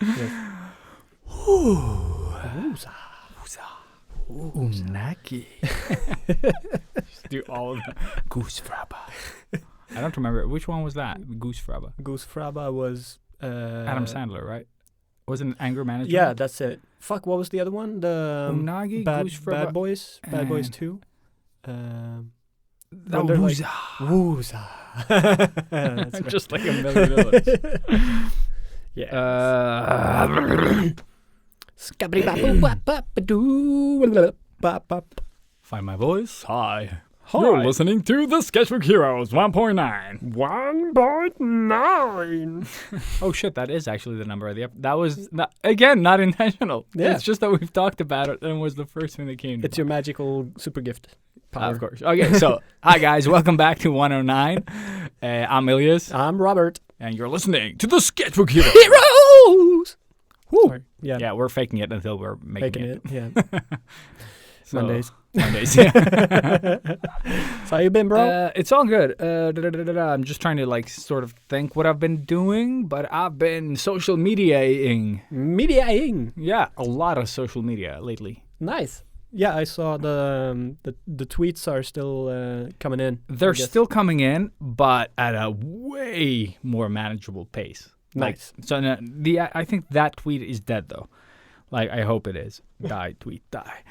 Yes. Unagi. Just do all of them. Goose frabba. I don't remember. Which one was that? Goose frabba. Goose Frabba was... Adam Sandler, right? Wasn't it Anger Management? Yeah, that's it. Fuck, what was the other one? The Unagi, Goose frabba. Bad Boys? Bad Boys 2? The when they're like, Wooza. That's right. Just like a million others. Yeah. Find my voice. Hi. You're listening to the Sketchbook Heroes 1.9. 1.9. Oh shit, that is actually the number of the episode. That was, not intentional. Yeah. It's just that we've talked about it and it was the first thing that came to It's your magical super gift. Power. Of course. Okay, so, hi guys, welcome back to 109. I'm Ilias. I'm Robert. And you're listening to the Sketchbook Heroes. Heroes! Woo. Yeah. Yeah, we're faking it until we're making it. Yeah. So, Mondays. Yeah. So how you been, bro? It's all good. I'm just trying to sort of think what I've been doing, but I've been social mediating. Mediating. Yeah, a lot of social media lately. Nice. Yeah, I saw the tweets are still coming in. They're still coming in, but at a way more manageable pace. Nice. I think that tweet is dead though. I hope it is. Die, tweet, die.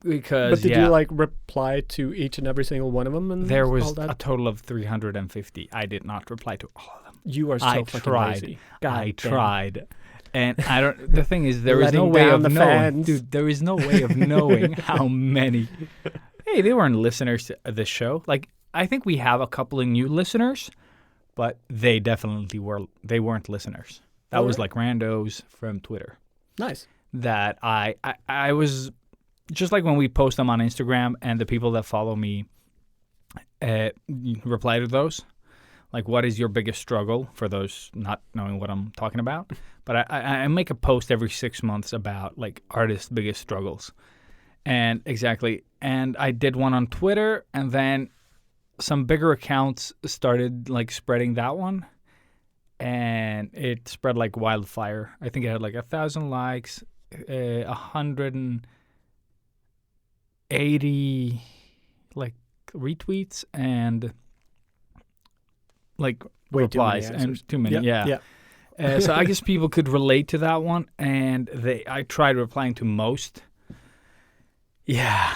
Because but did you reply to each and every single one of them? And there was all that? a total of 350. I did not reply to all of them. You are so fucking lazy. I tried. And I don't. The thing is, there is no way of knowing, fans. dude. There is no way of knowing how many. Hey, they weren't listeners to this show. I think we have a couple of new listeners, but they definitely were. They weren't listeners. That was randos from Twitter. Nice. That I was just like when we post them on Instagram, and the people that follow me reply to those. What is your biggest struggle, for those not knowing what I'm talking about? But I make a post every 6 months about artists' biggest struggles. And I did one on Twitter, and then some bigger accounts started starting that one. And it spread like wildfire. I think it had 1,000 likes, 180 retweets, and replies, and too many. Yeah. So I guess people could relate to that one, and I tried replying to most. Yeah.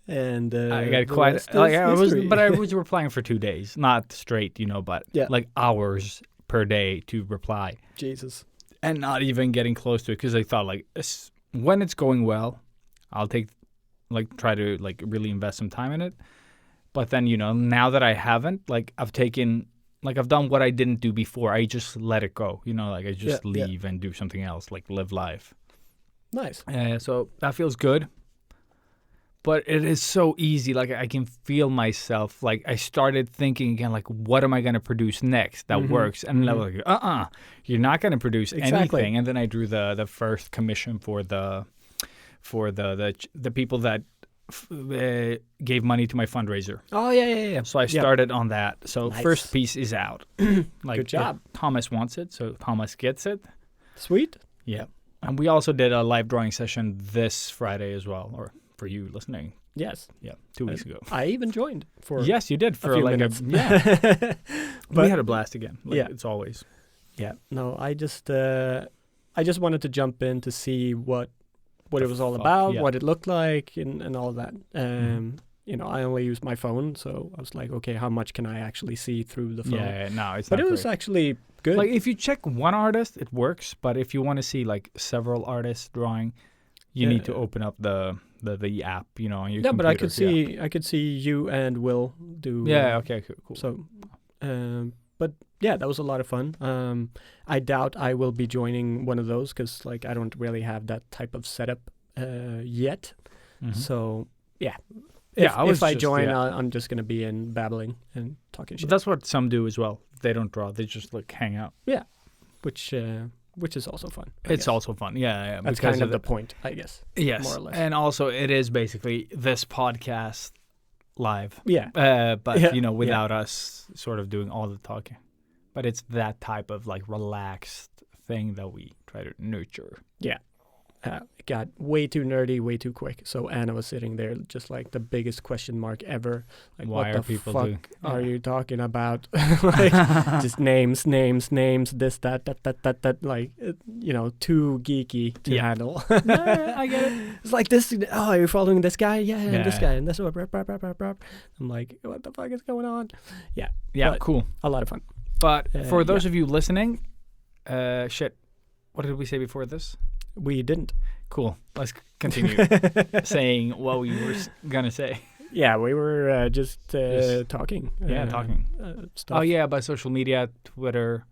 And I got quite. I was replying for 2 days, not straight, but hours per day to reply. Jesus. And not even getting close to it, because I thought when it's going well, I'll try to really invest some time in it. But then, now that I haven't, I've taken, I've done what I didn't do before. I just let it go, I just leave and do something else, live life. Nice. So that feels good. But it is so easy. I can feel myself. I started thinking again, what am I going to produce next that works? And I was you're not going to produce anything. And then I drew the first commission for the people that gave money to my fundraiser. Oh, yeah. So I started on that. So nice. First piece is out. Good job. Thomas wants it, so Thomas gets it. Sweet. Yeah. And we also did a live drawing session this Friday as well, or for you listening. Yes. Yeah, 2 weeks ago. I even joined for Yes, you did for a few minutes. But we had a blast again. It's always. Yeah. No, I just wanted to jump in to see what it was all about, what it looked like, and all that. I only use my phone, so I was like, okay, how much can I actually see through the phone? Yeah, no, it's but not it was great. actually good. If you check one artist, it works. But if you want to see several artists drawing, you need to open up the app, on your computer. Yeah, but I could see you and Will do. Yeah. Okay. Cool. So, but yeah, that was a lot of fun. I doubt I will be joining one of those because I don't really have that type of setup yet. Mm-hmm. So yeah. If I join, I'm just gonna be in babbling and talking shit. But that's what some do as well. They don't draw; they just hang out. Yeah, which is also fun. It's also fun. Yeah. That's kind of the point, I guess. Yes, more or less. And also, it is basically this podcast live. Yeah. But without us sort of doing all the talking. But it's that type of like relaxed thing that we try to nurture. Yeah. It got way too nerdy, way too quick. So Anna was sitting there just like the biggest question mark ever. Like, Why what are the people fuck are you talking about? Like, just names, this, that, like, too geeky to handle. Yeah, I get it. It's like this, oh, you're following this guy? Yeah, and this Yeah. guy, and this one. I'm like, what the fuck is going on? Yeah. Yeah, But cool. a lot of fun. But for those yeah. of you listening, what did we say before this? We didn't. Cool. Let's continue saying what we were going to say. Yeah, we were just talking. Talking. Stuff. Oh, yeah, by social media, Twitter.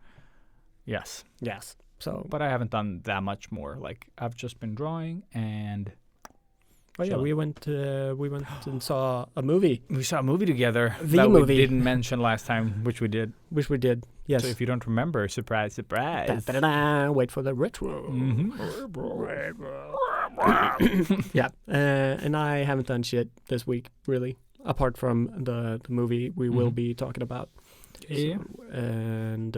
Yes. Yes. So, But I haven't done that much more. Like, I've just been drawing and... oh yeah, chilling. we went and saw a movie, We saw a movie together The that movie. we didn't mention last time, which we did. which we did. Yes. So if you don't remember, surprise, surprise. Da-da-da-da, wait for the retro. Mhm. Yeah, and I haven't done shit this week, really, apart from the movie we will be talking about. Yeah. So, and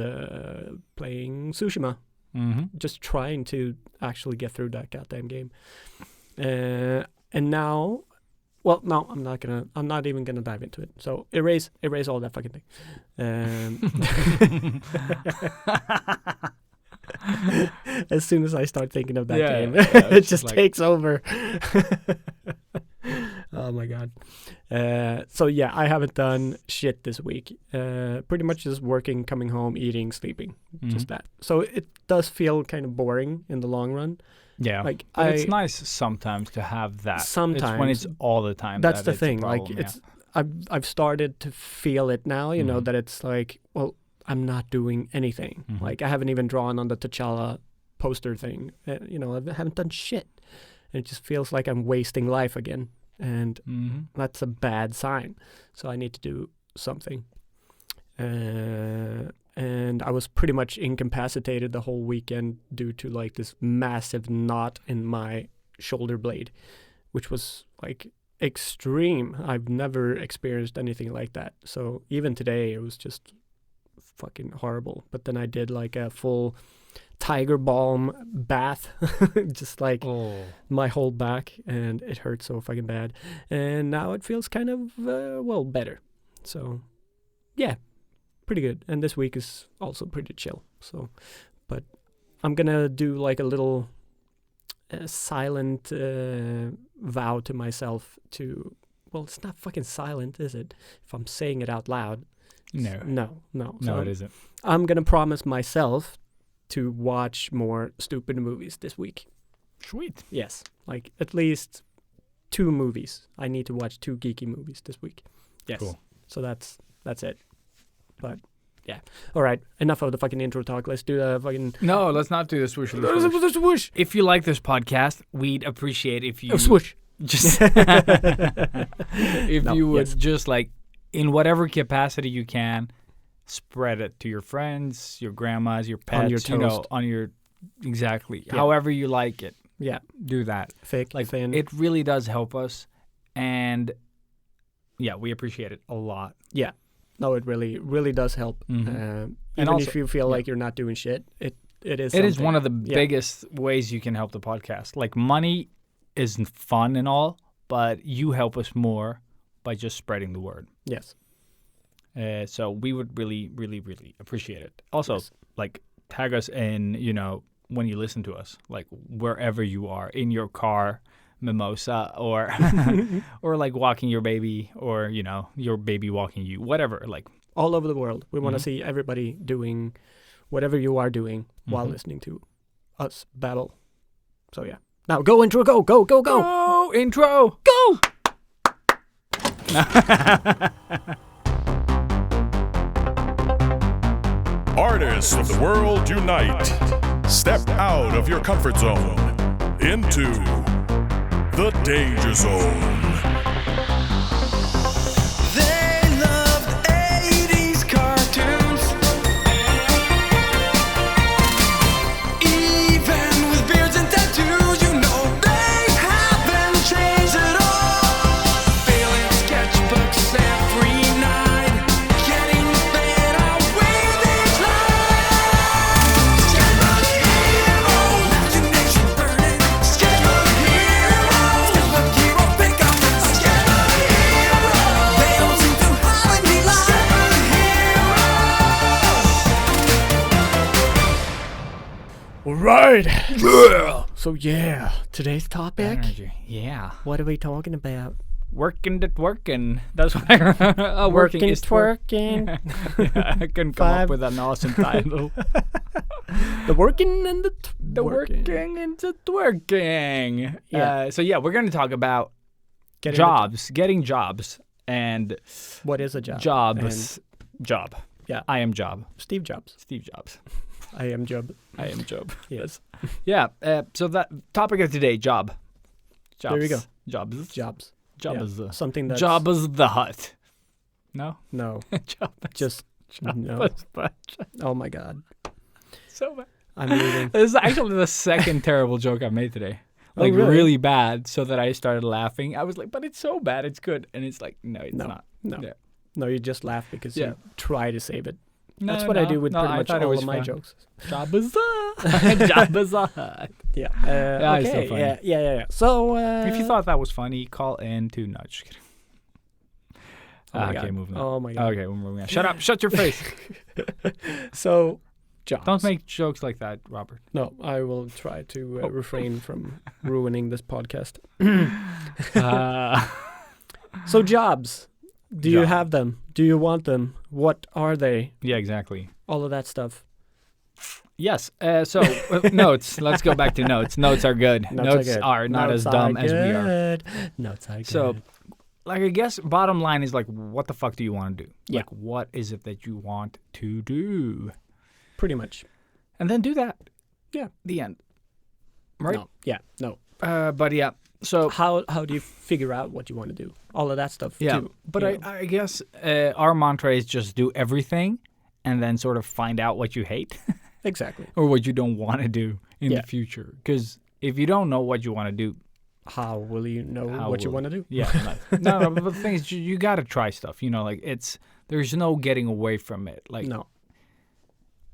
playing Tsushima. Mm-hmm. Just trying to actually get through that goddamn game. And now, well, no, I'm not even gonna dive into it. So erase all that fucking thing. As soon as I start thinking of that game, it just like... takes over. Oh my god. So yeah, I haven't done shit this week. Pretty much just working, coming home, eating, sleeping, just that. So it does feel kind of boring in the long run. Yeah, like but it's nice sometimes to have that. Sometimes it's when it's all the time. That's the it's a thing. problem, Like it's I've started to feel it now. You know that it's like, well, I'm not doing anything. Like I haven't even drawn on the T'Challa poster thing. I haven't done shit. And it just feels like I'm wasting life again, and that's a bad sign. So I need to do something. And I was pretty much incapacitated the whole weekend due to like this massive knot in my shoulder blade, which was like extreme. I've never experienced anything like that. So even today it was just fucking horrible. But then I did like a full tiger balm bath, just like my whole back, and it hurt so fucking bad. And now it feels kind of better. So yeah, pretty good. And this week is also pretty chill. So, but I'm gonna do like a little silent vow to myself to, well, it's not fucking silent, is it? If I'm saying it out loud. No. So it isn't. I'm gonna promise myself to watch more stupid movies this week. Sweet. Yes, like at least 2 movies. I need to watch 2 geeky movies this week. Yes. Cool. So that's it. But yeah. All right. Enough of the fucking intro talk. Let's do the fucking. No, let's not do the swoosh. Swoosh. If you like this podcast, we'd appreciate if you Swoosh. just if you would just like in whatever capacity you can spread it to your friends, your grandmas, your pets, On your toast. on your exactly Yeah. however you like it. Yeah. Do that. Thick, Like thin. it really does help us, and yeah, we appreciate it a lot. Yeah. No, it really, really does help. Even also- if you feel like you're not doing shit, it is. It is something. one of the biggest ways you can help the podcast. Like money is fun and all, but you help us more by just spreading the word. Yes. So we would really, really, really appreciate it. Also, like tag us in, when you listen to us, like wherever you are, in your car, mimosa, or or like walking your baby, or your baby walking you, whatever. Like all over the world, we want to see everybody doing whatever you are doing while listening to us babble. So yeah. Now go intro, go. Go intro, go. Artists of the world unite. Step out of your comfort zone into the danger zone. They loved 80s cartoons, even with beards and tattoos. They haven't changed at all. Filling sketchbooks every night, getting better with each line. All right. So yeah, today's topic. Energy. Yeah. What are we talking about? Working to twerking. That's what I remember. Working is twerking. Yeah, I couldn't come up with an awesome title. The working and the The working into twerking. Yeah. So yeah, we're going to talk about getting jobs, and What is a job? Job. Yeah. I am Job. Steve Jobs. Steve Jobs. I am Job. I am Job. Yes. Yeah. So that topic of today, job. Jobs. There we go. Jobs. Jobs. Jobs. Yeah. Something that's Jabba's the Hutt. No? No. Jabba's. Just no. Jabba's butt. Oh my God. So bad. I'm leaving. This is actually the second terrible joke I've made today. Oh, Like really? really bad, so that I started laughing. I was like, but it's so bad, it's good. And it's like, no, it's not. No. Yeah. No, you just laugh because Yeah. you try to save it. No, That's what I do with pretty I much thought it all was of my fun. jokes. Jabba's Jabba's the Hutt. Yeah. it's so Okay. funny. Yeah. So If you thought that was funny, call in to no, just kidding. Oh my Okay, God. moving on. Oh my God. Okay, we're moving on. Shut up. Shut your face. So, jobs. Don't make jokes like that, Robert. No, I will try to refrain from ruining this podcast. Uh, So, jobs. Do you Job. have them? Do you want them? What are they? yeah, exactly. All of that stuff. Yes. So notes. Let's go back to notes. Notes are good. Notes good. are not Notes as dumb are as we are. good. Notes are good. So, like, I guess bottom line is like, what the fuck do you want to do? Yeah. Like, what is it that you want to do? pretty much. And then do that. Yeah. The end. Right. No. Yeah. No. But yeah. So How do you figure out what you want to do? All of that stuff. yeah. Too, But you know? I guess our mantra is just do everything, and then sort of find out what you hate Exactly. or what you don't want to do in Yeah. the future. Because if you don't know what you want to do, How will you know How what you will- want to do? yeah, no. But the thing is, you got to try stuff. You know, like there's no getting away from it. Like No.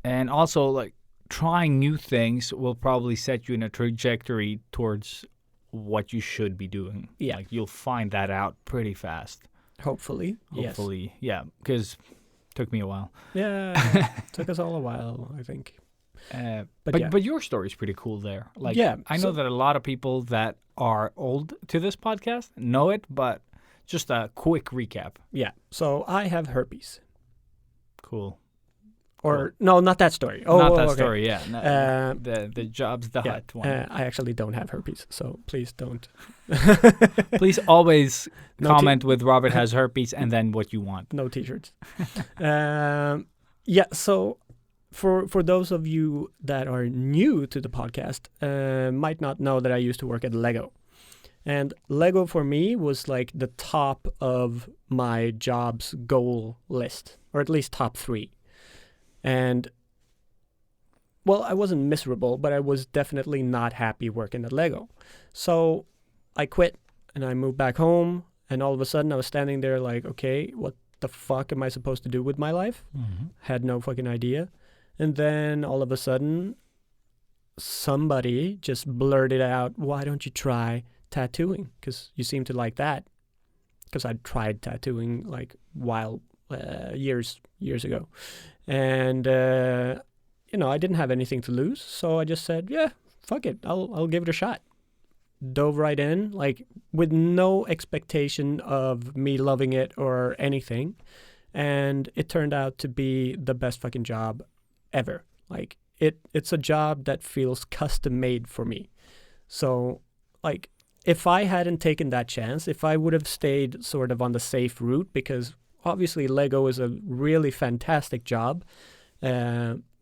And also, like, trying new things will probably set you in a trajectory towards what you should be doing. Yeah. Like, you'll find that out pretty fast. Hopefully. Hopefully. Yeah, because it took me a while. Yes. Yeah. Took us all a while, I think. But yeah. but your story's pretty cool there. Like, Yeah, I know so- that a lot of people that are old to this podcast know it, but just a quick recap. Yeah. So I have herpes. Cool. Or no, not that story. Oh, Not that okay. story, yeah. No, Uh, the Jobs the Yeah, Hutt one. I actually don't have herpes, so please don't. Please always No comment with Robert has herpes and then what you want. No t-shirts. Yeah. So for those of you that are new to the podcast, might not know that I used to work at Lego, and Lego for me was like the top of my jobs goal list, or at least top 3. And well, I wasn't miserable, but I was definitely not happy working at Lego. So I quit and I moved back home, and all of a sudden I was standing there like, okay, what the fuck am I supposed to do with my life? Had no fucking idea. And then all of a sudden somebody just blurted out, why don't you try tattooing? Because you seem to like that. Because I tried tattooing like years ago. And, I didn't have anything to lose. So I just said, yeah, fuck it. I'll give it a shot. Dove right in, like with no expectation of me loving it or anything. And it turned out to be the best fucking job ever. Like it's a job that feels custom made for me. So like if I hadn't taken that chance, if I would have stayed sort of on the safe route, because obviously Lego is a really fantastic job.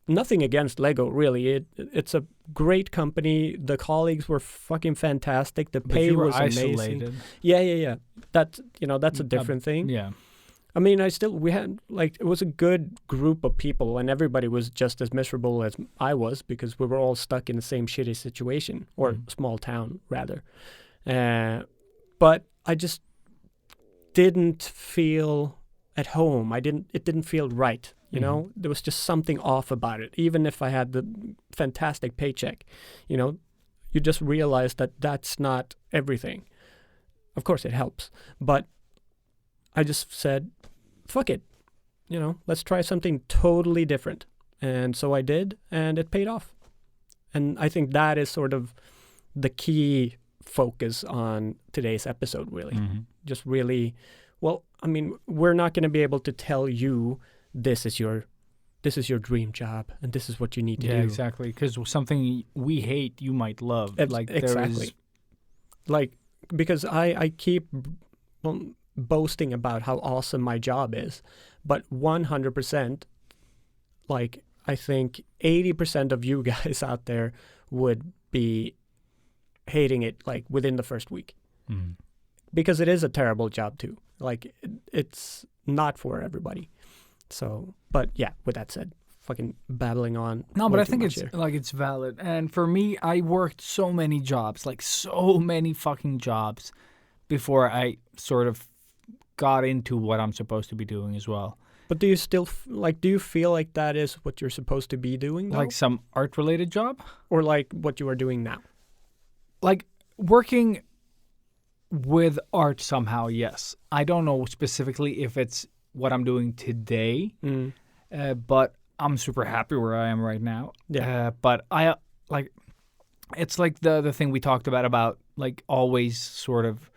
Nothing against Lego, really. It's a great company. The colleagues were fucking fantastic. The But pay you were was amazing. isolated. Yeah. That's a different thing. Yeah. I mean, we had, like, it was a good group of people, and everybody was just as miserable as I was, because we were all stuck in the same shitty situation, or small town, rather. But I just didn't feel at home. It didn't feel right, you know? There was just something off about it. Even if I had the fantastic paycheck, you just realize that that's not everything. Of course it helps, but I just said, fuck it, let's try something totally different. And so I did, and it paid off. And I think that is sort of the key focus on today's episode, really. Just really, well, I mean, we're not going to be able to tell you this is your dream job and this is what you need to do. Yeah, exactly. Because something we hate, you might love. Like exactly. Like, because I keep boasting about how awesome my job is, but 100%, like, I think 80% of you guys out there would be hating it, like, within the first week. Because it is a terrible job too. Like, it's not for everybody. So, but yeah, with that said, fucking babbling on. No, but I think it's valid. And for me, I worked so many jobs, like so many fucking jobs before I sort of got into what I'm supposed to be doing as well. But do you still, do you feel like that is what you're supposed to be doing, though? Like some art-related job? Or like what you are doing now? Like working with art somehow, yes. I don't know specifically if it's what I'm doing today, but I'm super happy where I am right now. Yeah. But I, like, it's like the thing we talked about, like, always sort of,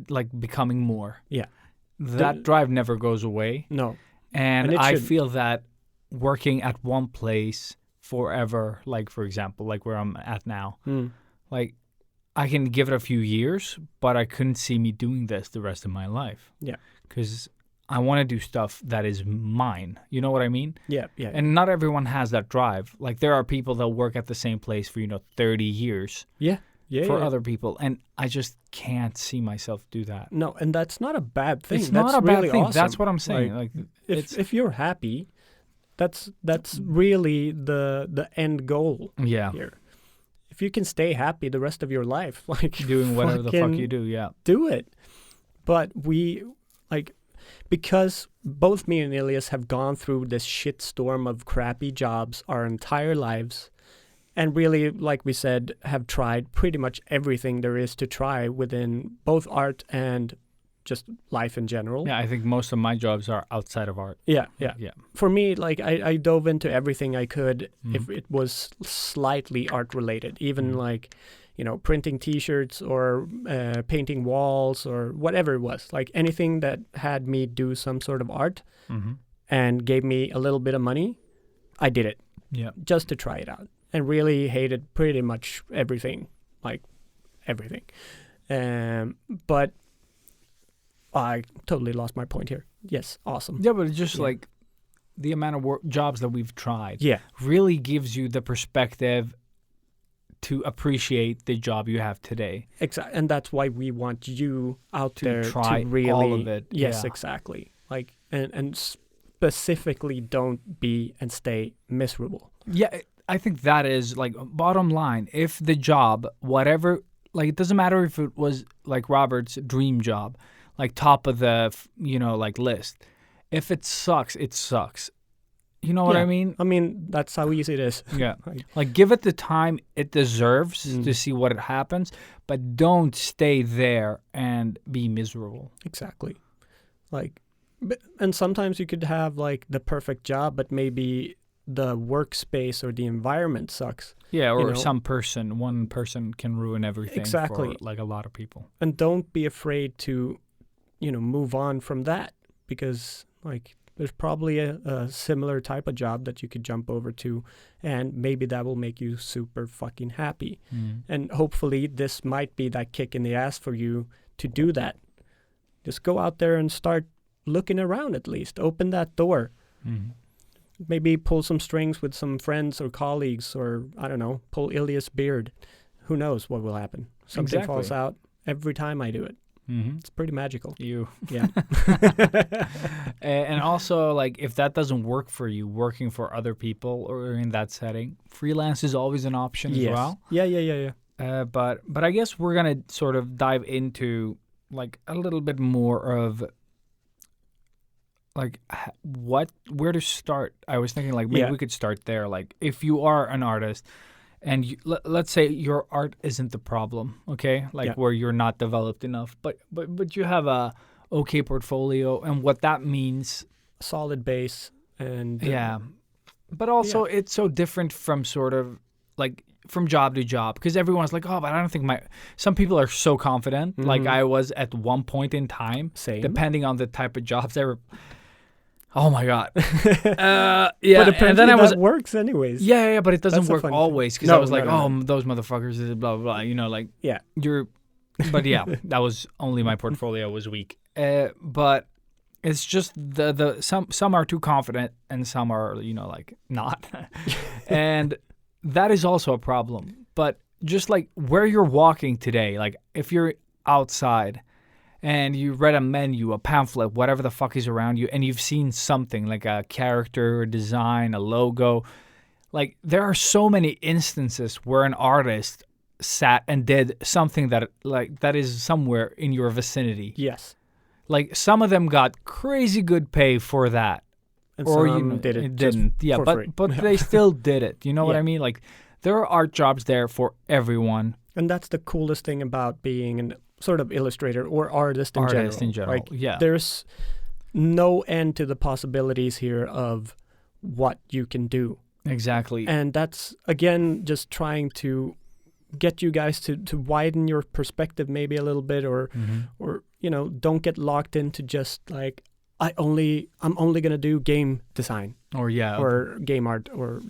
like, becoming more. Yeah. That drive never goes away. No. And I feel that working at one place forever, like, for example, like where I'm at now, like, I can give it a few years, but I couldn't see me doing this the rest of my life. Yeah. Because I want to do stuff that is mine. You know what I mean? Yeah. And not everyone has that drive. Like, there are people that work at the same place for, 30 years. Yeah. For other people. And I just can't see myself do that. No, and that's not a bad thing. It's that's not a really bad thing. awesome. That's what I'm saying. Like, if you're happy, that's really the end goal here. If you can stay happy the rest of your life, like, doing whatever the fuck you do, do it. But we, like, because both me and Ilias have gone through this shitstorm of crappy jobs our entire lives, and really, like we said, have tried pretty much everything there is to try within both art and just life in general. Yeah, I think most of my jobs are outside of art. Yeah. For me, like, I dove into everything I could if it was slightly art related, even like, printing T-shirts or painting walls or whatever it was. Like, anything that had me do some sort of art and gave me a little bit of money, I did it. Yeah. Just to try it out. And really hated pretty much everything. Like, everything. But I totally lost my point here. Yes, awesome. Yeah, but it's just like the amount of jobs that we've tried really gives you the perspective to appreciate the job you have today. Exactly. And that's why we want you out there try to really all of it. Yes, exactly. Like, and specifically don't be and stay miserable. Yeah, I think that is, like, bottom line. If the job, whatever, like, it doesn't matter if it was like Robert's dream job, like top of the, like, list. If it sucks, it sucks. You know what I mean? I mean, that's how easy it is. Yeah. Like, give it the time it deserves to see what happens, but don't stay there and be miserable. Exactly. Like, and sometimes you could have, like, the perfect job, but maybe the workspace or the environment sucks. Yeah, or one person can ruin everything for, like, a lot of people. And don't be afraid to, move on from that, because, like, there's probably a similar type of job that you could jump over to, and maybe that will make you super fucking happy. And hopefully this might be that kick in the ass for you to do that. Just go out there and start looking around at least. Open that door. Maybe pull some strings with some friends or colleagues, or, I don't know, pull Ilias' beard. Who knows what will happen? Something falls out every time I do it. It's pretty magical. Yeah. And also, like, if that doesn't work for you, working for other people or in that setting, freelance is always an option as well. Yeah. But I guess we're going to sort of dive into, like, a little bit more of, like, where to start. I was thinking, like, maybe we could start there. Like, if you are an artist and let's say your art isn't the problem, okay? Like, where you're not developed enough, but you have a okay portfolio, and what that means. Solid base and... But also it's so different from sort of, like, from job to job because everyone's like, oh, but I don't think some people are so confident, like I was at one point in time. Same. Depending on the type of jobs they were. Oh my God. But apparently and then that works anyways. Yeah, but it doesn't That's a work funny always because thing. I was like, No. those motherfuckers, blah, blah, blah, like, Yeah. But yeah, that was only my portfolio was weak. But it's just some are too confident and some are, like not. And that is also a problem. But just like where you're walking today, like if you're outside and you read a menu, a pamphlet, whatever the fuck is around you, and you've seen something like a character, a design, a logo, like there are so many instances where an artist sat and did something that is somewhere in your vicinity. Yes. Like some of them got crazy good pay for that. And or some did it didn't. just Yeah, for free. but they still did it. You know what Yeah. I mean? Like there are art jobs there for everyone. And that's the coolest thing about being an sort of illustrator or artist in general. Like, yeah. there's no end to the possibilities here of what you can do. Exactly. And that's, again, just trying to get you guys to widen your perspective maybe a little bit or don't get locked into just like, I'm only going to do game design or game art or,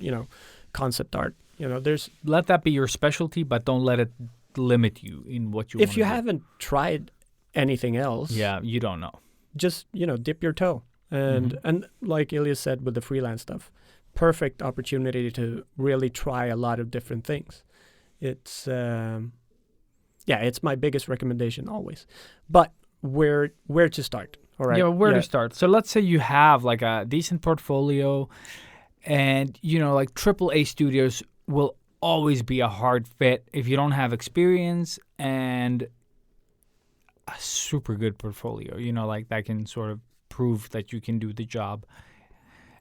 concept art. Let that be your specialty, but don't let it limit you in what you want if to you do. haven't tried anything else, you don't know. just dip your toe and like Ilias said with the freelance stuff, perfect opportunity to really try a lot of different things. It's it's my biggest recommendation always. But where to start? All right. Yeah, where to start? So let's say you have like a decent portfolio, and like AAA studios will always be a hard fit if you don't have experience and a super good portfolio, like that can sort of prove that you can do the job.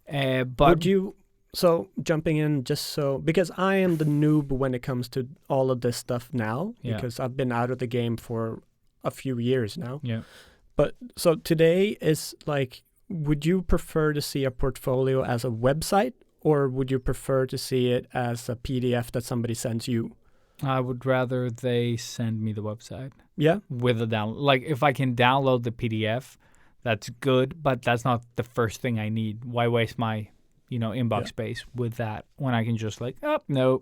But would you, so jumping in because I am the noob when it comes to all of this stuff now, because I've been out of the game for a few years now. Yeah. But so today is like, would you prefer to see a portfolio as a website or would you prefer to see it as a PDF that somebody sends you? I would rather they send me the website. Yeah. With a download. Like if I can download the PDF, that's good, but that's not the first thing I need. Why waste my, inbox space with that when I can just like, no.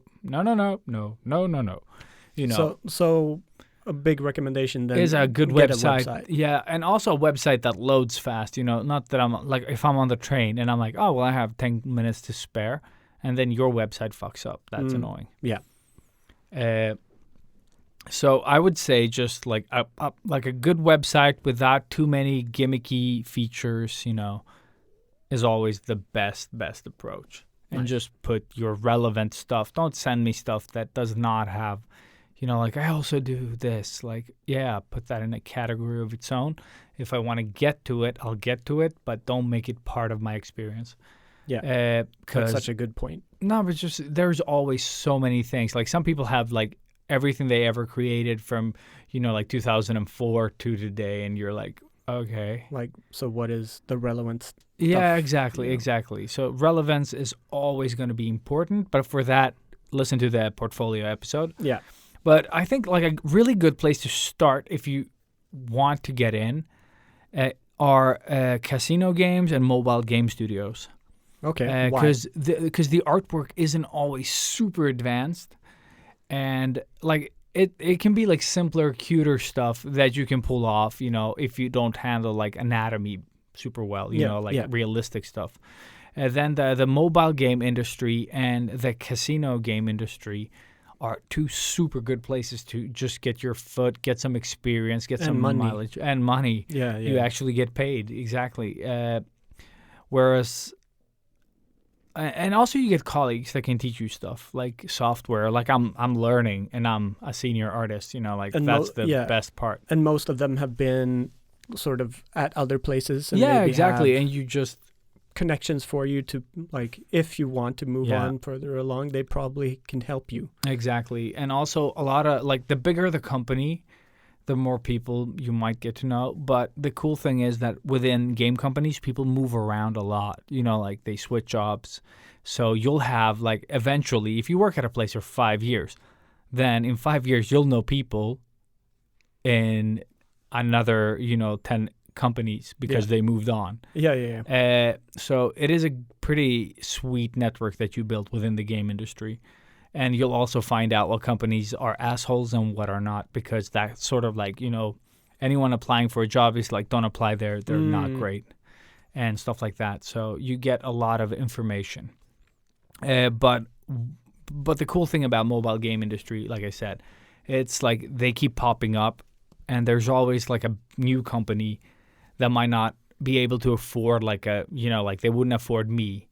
So a big recommendation then is a good get website. A website. Yeah, and also a website that loads fast. Not that I'm like if I'm on the train and I'm like, oh well, I have 10 minutes to spare, and then your website fucks up. That's annoying. Yeah. So I would say just like a good website without too many gimmicky features, is always the best approach. And just put your relevant stuff. Don't send me stuff that does not have, like I also do this. Like, put that in a category of its own. If I want to get to it, I'll get to it, but don't make it part of my experience. Yeah, that's such a good point. No, but just there's always so many things. Like some people have like everything they ever created from, like 2004 to today, and you're like, okay. Like, so what is the relevance? Yeah, exactly. So relevance is always going to be important, but for that, listen to the portfolio episode. Yeah. But I think like a really good place to start if you want to get in are casino games and mobile game studios. Okay. Because the artwork isn't always super advanced, and like it can be like simpler, cuter stuff that you can pull off. If you don't handle like anatomy super well, realistic stuff. And then the mobile game industry and the casino game industry are two super good places to just get your foot, get some experience, get some money. mileage and money. Yeah. You actually get paid, exactly. Whereas, and also you get colleagues that can teach you stuff like software. Like I'm learning, and I'm a senior artist. Like and that's the best part. And most of them have been sort of at other places. And yeah, maybe exactly. have and you just connections for you to, like, if you want to move on further along, they probably can help you. Exactly. And also a lot of like the bigger the company, the more people you might get to know. But the cool thing is that within game companies, people move around a lot. You know, like they switch jobs. So you'll have like eventually, if you work at a place for 5 years, then in 5 years you'll know people in another, 10 companies because they moved on. Yeah. So it is a pretty sweet network that you built within the game industry. And you'll also find out what companies are assholes and what are not, because that's sort of like, anyone applying for a job is like, don't apply there. They're not great and stuff like that. So you get a lot of information. But the cool thing about mobile game industry, like I said, it's like they keep popping up, and there's always like a new company that might not be able to afford like like they wouldn't afford me,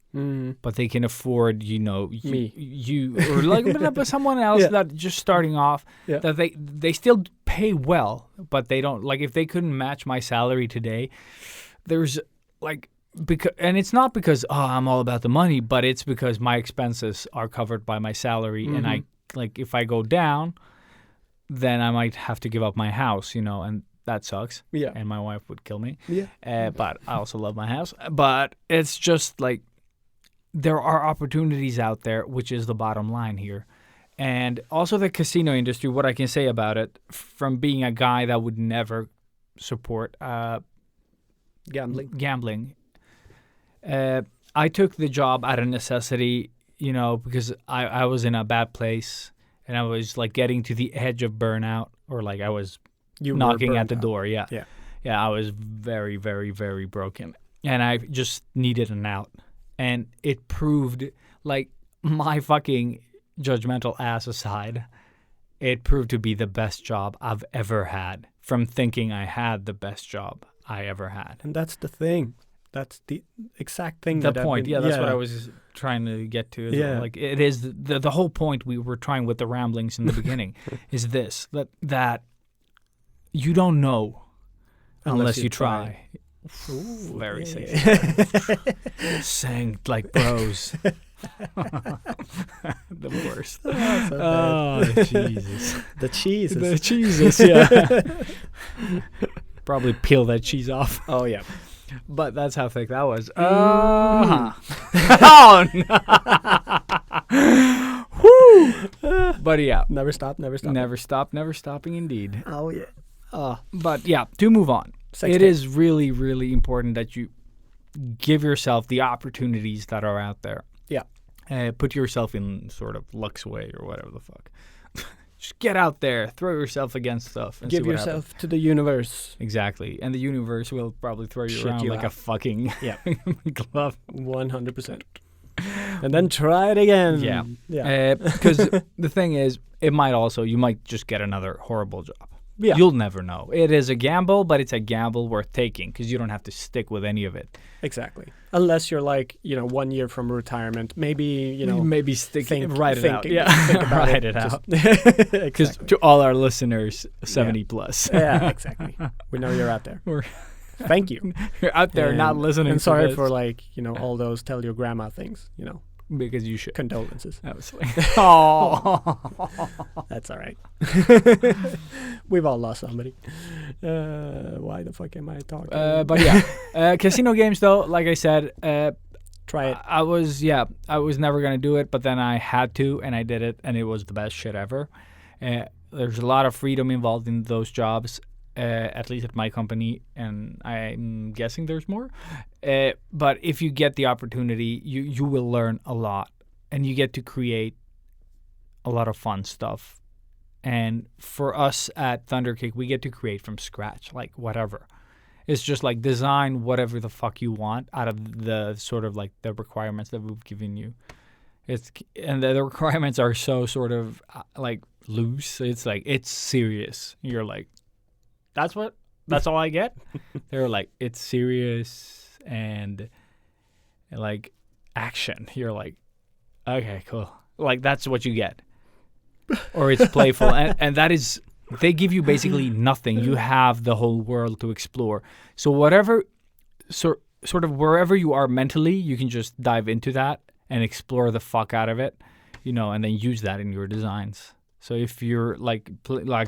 but they can afford me, you or like someone else that just starting off. That they still pay well, but they don't, like, if they couldn't match my salary today, there's like. And it's not because I'm all about the money, but it's because my expenses are covered by my salary, and I like if I go down, then I might have to give up my house, and that sucks. Yeah, and my wife would kill me. Yeah, but I also love my house. But it's just like there are opportunities out there, which is the bottom line here, and also the casino industry. What I can say about it, from being a guy that would never support gambling. I took the job out of necessity, because I was in a bad place, and I was like getting to the edge of burnout, or like I was knocking at the door. Yeah. I was very, very, very broken, and I just needed an out. And it proved, like, my fucking judgmental ass aside, it proved to be the best job I've ever had, from thinking I had the best job I ever had. And that's the thing. That's the exact thing. The point, that's what I was trying to get to. Well. Like, it is the whole point we were trying with the ramblings in the beginning is this, that you don't know unless you try. Ooh, very sexy. Sang like bros. The worst. Jesus. The cheeses. The cheeses, yeah. Probably peel that cheese off. Oh, yeah. But that's how thick that was. Oh, no. Woo! But yeah. Never stop. Never stopping indeed. Oh, yeah. But yeah, to move on. It is really, really important that you give yourself the opportunities that are out there. Yeah. Put yourself in sort of luck's way or whatever the fuck. Just get out there, throw yourself against stuff, and give see what yourself happens. to the universe. Exactly, and the universe will probably throw you around like a fucking glove. 100%. And then try it again. Yeah. Because the thing is, you might just get another horrible job. Yeah. You'll never know. It is a gamble, but it's a gamble worth taking because you don't have to stick with any of it. Exactly. Unless you're like, 1 year from retirement, maybe, maybe write it out. Yeah. Think about write it out. Because exactly. To all our listeners, 70 plus. Yeah, exactly. We know you're out there. Thank you. You're out there not listening. And sorry for all those tell your grandma things, Because you should. Condolences. Absolutely. Oh. That's all right. We've all lost somebody. Why the fuck am I talking? But yeah, casino games though, like I said, try it. I was never gonna do it, but then I had to, and I did it, and it was the best shit ever. There's a lot of freedom involved in those jobs. At least at my company, and I'm guessing there's more. But if you get the opportunity, you will learn a lot, and you get to create a lot of fun stuff. And for us at Thunderkick, we get to create from scratch, like whatever. It's just like design whatever the fuck you want out of the sort of like the requirements that we've given you. And the requirements are so sort of like loose. It's like, it's serious. You're like, that's all I get? They're like, it's serious and like action. You're like, okay, cool. Like, that's what you get. Or it's playful. and that is, they give you basically nothing. You have the whole world to explore. So whatever, sort of wherever you are mentally, you can just dive into that and explore the fuck out of it, and then use that in your designs. So if you're like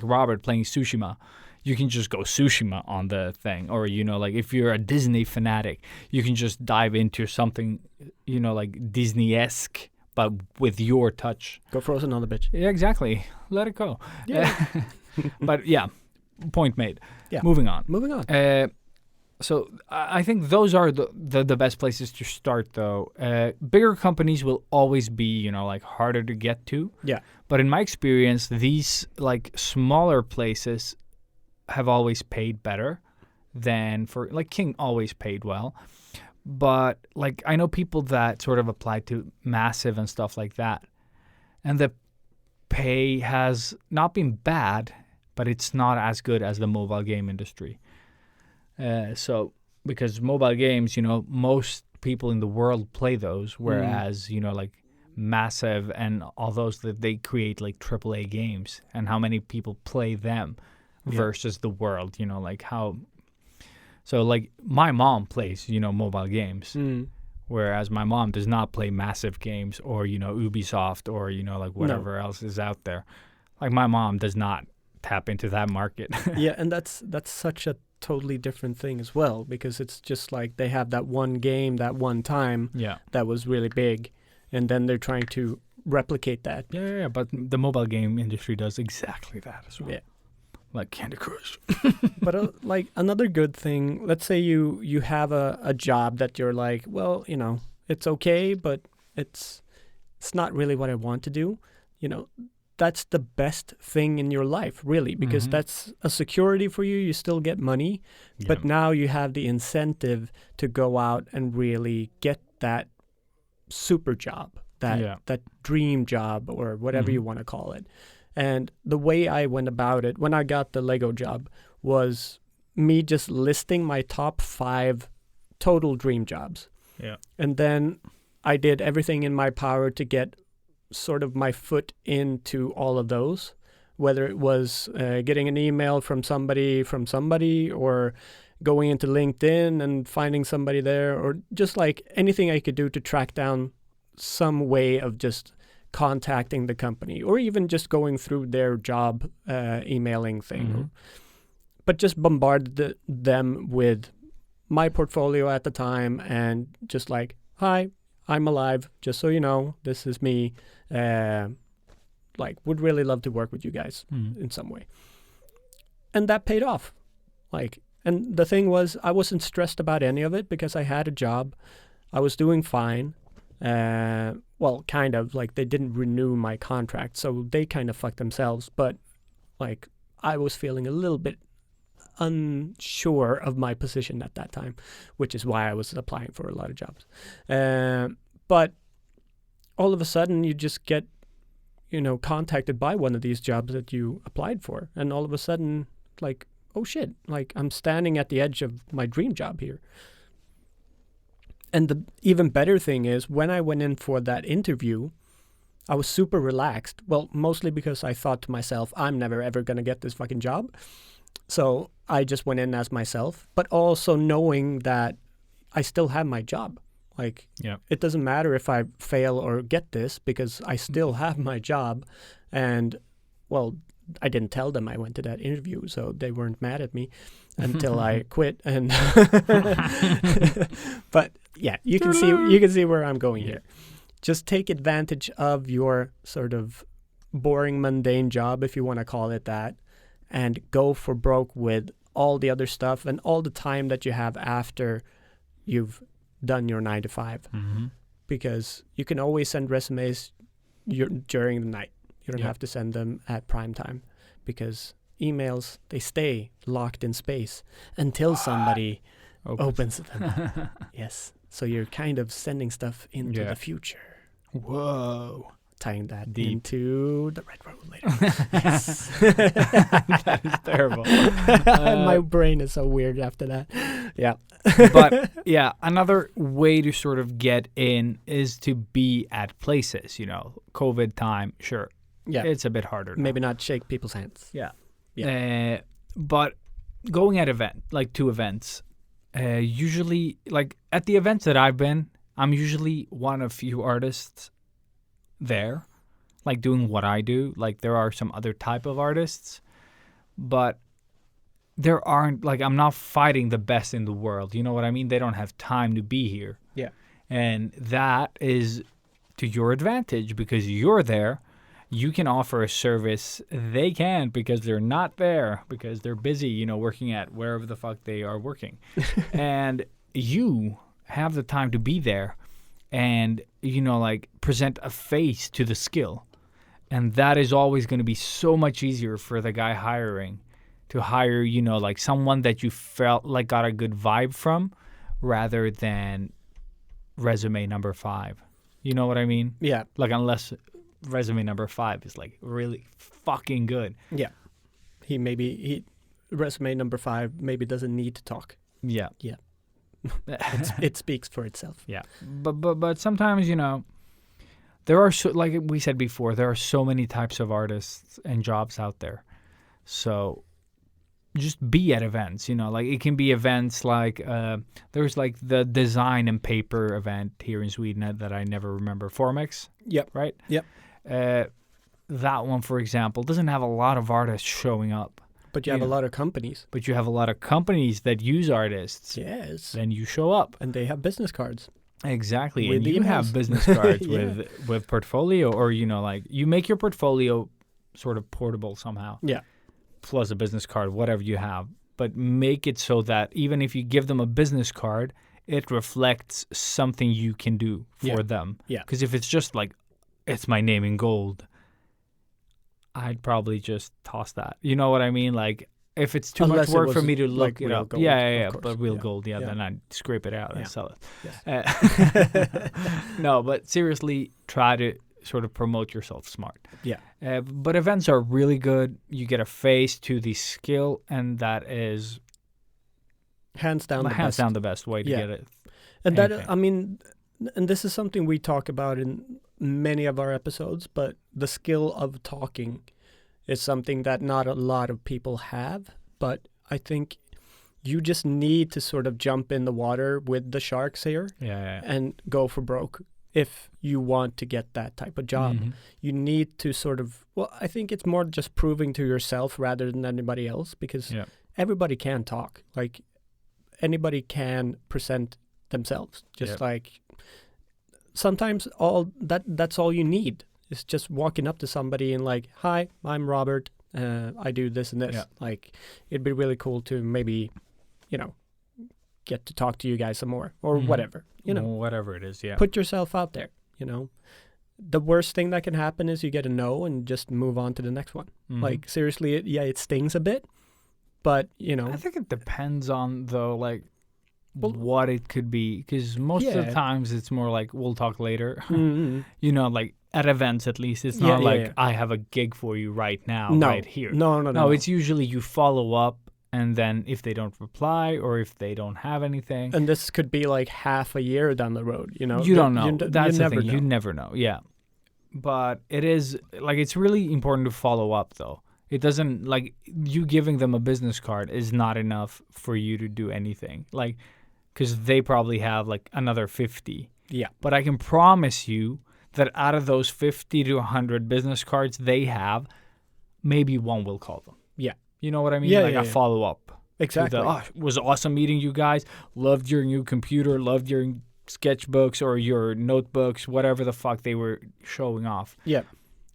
Robert playing Tsushima, you can just go Tsushima on the thing. Or, like if you're a Disney fanatic, you can just dive into something, like Disney-esque, but with your touch. Go Frozen on the bitch. Yeah, exactly. Let it go. Yeah. But yeah, point made. Yeah. Moving on. So I think those are the best places to start, though. Bigger companies will always be, like harder to get to. Yeah. But in my experience, these like smaller places have always paid better than like King always paid well. But like I know people that sort of apply to Massive and stuff like that, and the pay has not been bad, but it's not as good as the mobile game industry. So because mobile games, most people in the world play those, whereas, like Massive and all those that they create like AAA games, and how many people play them versus the world, like how. So like my mom plays, mobile games, whereas my mom does not play Massive games or, Ubisoft or, like whatever else is out there. Like my mom does not tap into that market. Yeah, and that's such a totally different thing as well, because it's just like they have that one game that one time that was really big, and then they're trying to replicate that. Yeah, but the mobile game industry does exactly that as well. Yeah. Like Candy Crush. But like another good thing, let's say you have a job that you're like, well, it's okay, but it's not really what I want to do. That's the best thing in your life, really, because that's a security for you. You still get money, but now you have the incentive to go out and really get that super job, that dream job, or whatever you want to call it. And the way I went about it when I got the Lego job was me just listing my top 5 total dream jobs. Yeah. And then I did everything in my power to get sort of my foot into all of those, whether it was getting an email from somebody, or going into LinkedIn and finding somebody there, or just like anything I could do to track down some way of just contacting the company, or even just going through their job emailing thing. But just bombard them with my portfolio at the time, and just like, hi, I'm alive, just so you know, this is me. Would really love to work with you guys in some way. And that paid off. And the thing was, I wasn't stressed about any of it because I had a job. I was doing fine. Well, kind of, they didn't renew my contract, so they kind of fucked themselves. But, I was feeling a little bit unsure of my position at that time, which is why I was applying for a lot of jobs. But all of a sudden you just get, contacted by one of these jobs that you applied for. And all of a sudden, oh shit, I'm standing at the edge of my dream job here. And the even better thing is, when I went in for that interview, I was super relaxed. Well, mostly because I thought to myself, I'm never ever going to get this fucking job. So I just went in as myself, but also knowing that I still have my job. It doesn't matter if I fail or get this, because I still have my job. And, well, I didn't tell them I went to that interview, so they weren't mad at me until I quit. And but yeah, you can see where I'm going here. Just take advantage of your sort of boring, mundane job, if you want to call it that, and go for broke with all the other stuff and all the time that you have after you've done your 9 to 5, because you can always send resumes during the night. You don't have to send them at prime time, because emails, they stay locked in space until somebody opens them. Yes. So you're kind of sending stuff into the future. Whoa. Tying that Deep. Into the Red Road later. Yes. That is terrible. My brain is so weird after that. Yeah. But yeah, another way to sort of get in is to be at places, COVID time, sure. Yeah. It's a bit harder now. Maybe not shake people's hands. Yeah. But going at to events, usually, at the events that I've been, I'm usually one of few artists there, doing what I do. There are some other type of artists, but there aren't, like, I'm not fighting the best in the world. You know what I mean? They don't have time to be here. Yeah. And that is to your advantage because you're there. You can offer a service they can't because they're not there, because they're busy, you know, working at wherever the fuck they are working. And you have the time to be there and, you know, like, present a face to the skill. And that is always going to be so much easier for the guy hiring to hire, you know, like someone that you felt like got a good vibe from rather than resume number 5. You know what I mean? Yeah. Like, unless resume number 5 is like really fucking good. Yeah. Resume number 5 maybe doesn't need to talk. Yeah. Yeah. It speaks for itself. Yeah. But sometimes, you know, there are, so, like we said before, there are so many types of artists and jobs out there. So just be at events, you know, like it can be events like there's like the design and paper event here in Sweden that I never remember, Formex. Yep. Right? Yep. That one, for example, doesn't have a lot of artists showing up. But you have a lot of companies. But you have a lot of companies that use artists. Yes. Then you show up. And they have business cards. Exactly. With and you emails. have business cards Yeah. with portfolio, or, you know, like you make your portfolio sort of portable somehow. Yeah. Plus a business card, whatever you have. But make it so that even if you give them a business card, it reflects something you can do for them. Yeah. Because if it's just like, it's my name in gold, I'd probably just toss that. You know what I mean? Like, if it's too Unless much it work was for me to like look it real up. gold, Yeah, of course. but real Yeah. gold, Yeah. then I'd scrape it out Yeah. and sell it. Yes. No, but seriously, try to sort of promote yourself smart. Yeah. But events are really good. You get a face to the skill, and that is Hands down the best. the best way to Yeah. get it. And that, anything. I mean, and this is something we talk about in many of our episodes, but the skill of talking is something that not a lot of people have. But I think you just need to sort of jump in the water with the sharks here Yeah. and go for broke if you want to get that type of job. Mhm. You need to sort of, well, I think it's more just proving to yourself rather than anybody else, because Yeah. everybody can talk. Like, anybody can present themselves. Just like sometimes that's all you need is just walking up to somebody and like, hi, I'm Robert. I do this and this. Yeah. Like, it'd be really cool to maybe, you know, get to talk to you guys some more or Mhm. whatever, you know. Whatever it is, yeah. Put yourself out there, you know. The worst thing that can happen is you get a no and just move on to the next one. Mhm. Like, seriously, it stings a bit, but, you know. I think it depends on, though, like, Well- what it could be. Because most of the Yeah. times it's more like, we'll talk later. Mhm. You know, like, at events at least. It's Yeah, not yeah, like, yeah. I have a gig for you right now, No. right here. No, No, it's usually you follow up, and then if they don't reply or if they don't have anything, And this could be like half a year down the road, you know. you don't know. You That's the never thing. know. You never know. Yeah. But it is, like, it's really important to follow up, though. It doesn't, like, you giving them a business card is not enough for you to do anything. Like, because they probably have, like, another 50. Yeah. But I can promise you that out of those 50 to 100 business cards they have, maybe one will call them. Yeah. You know what I mean? Yeah, like yeah, a yeah. follow-up. Exactly. It was awesome meeting you guys. Loved your new computer. Loved your sketchbooks or your notebooks, whatever the fuck they were showing off. Yeah.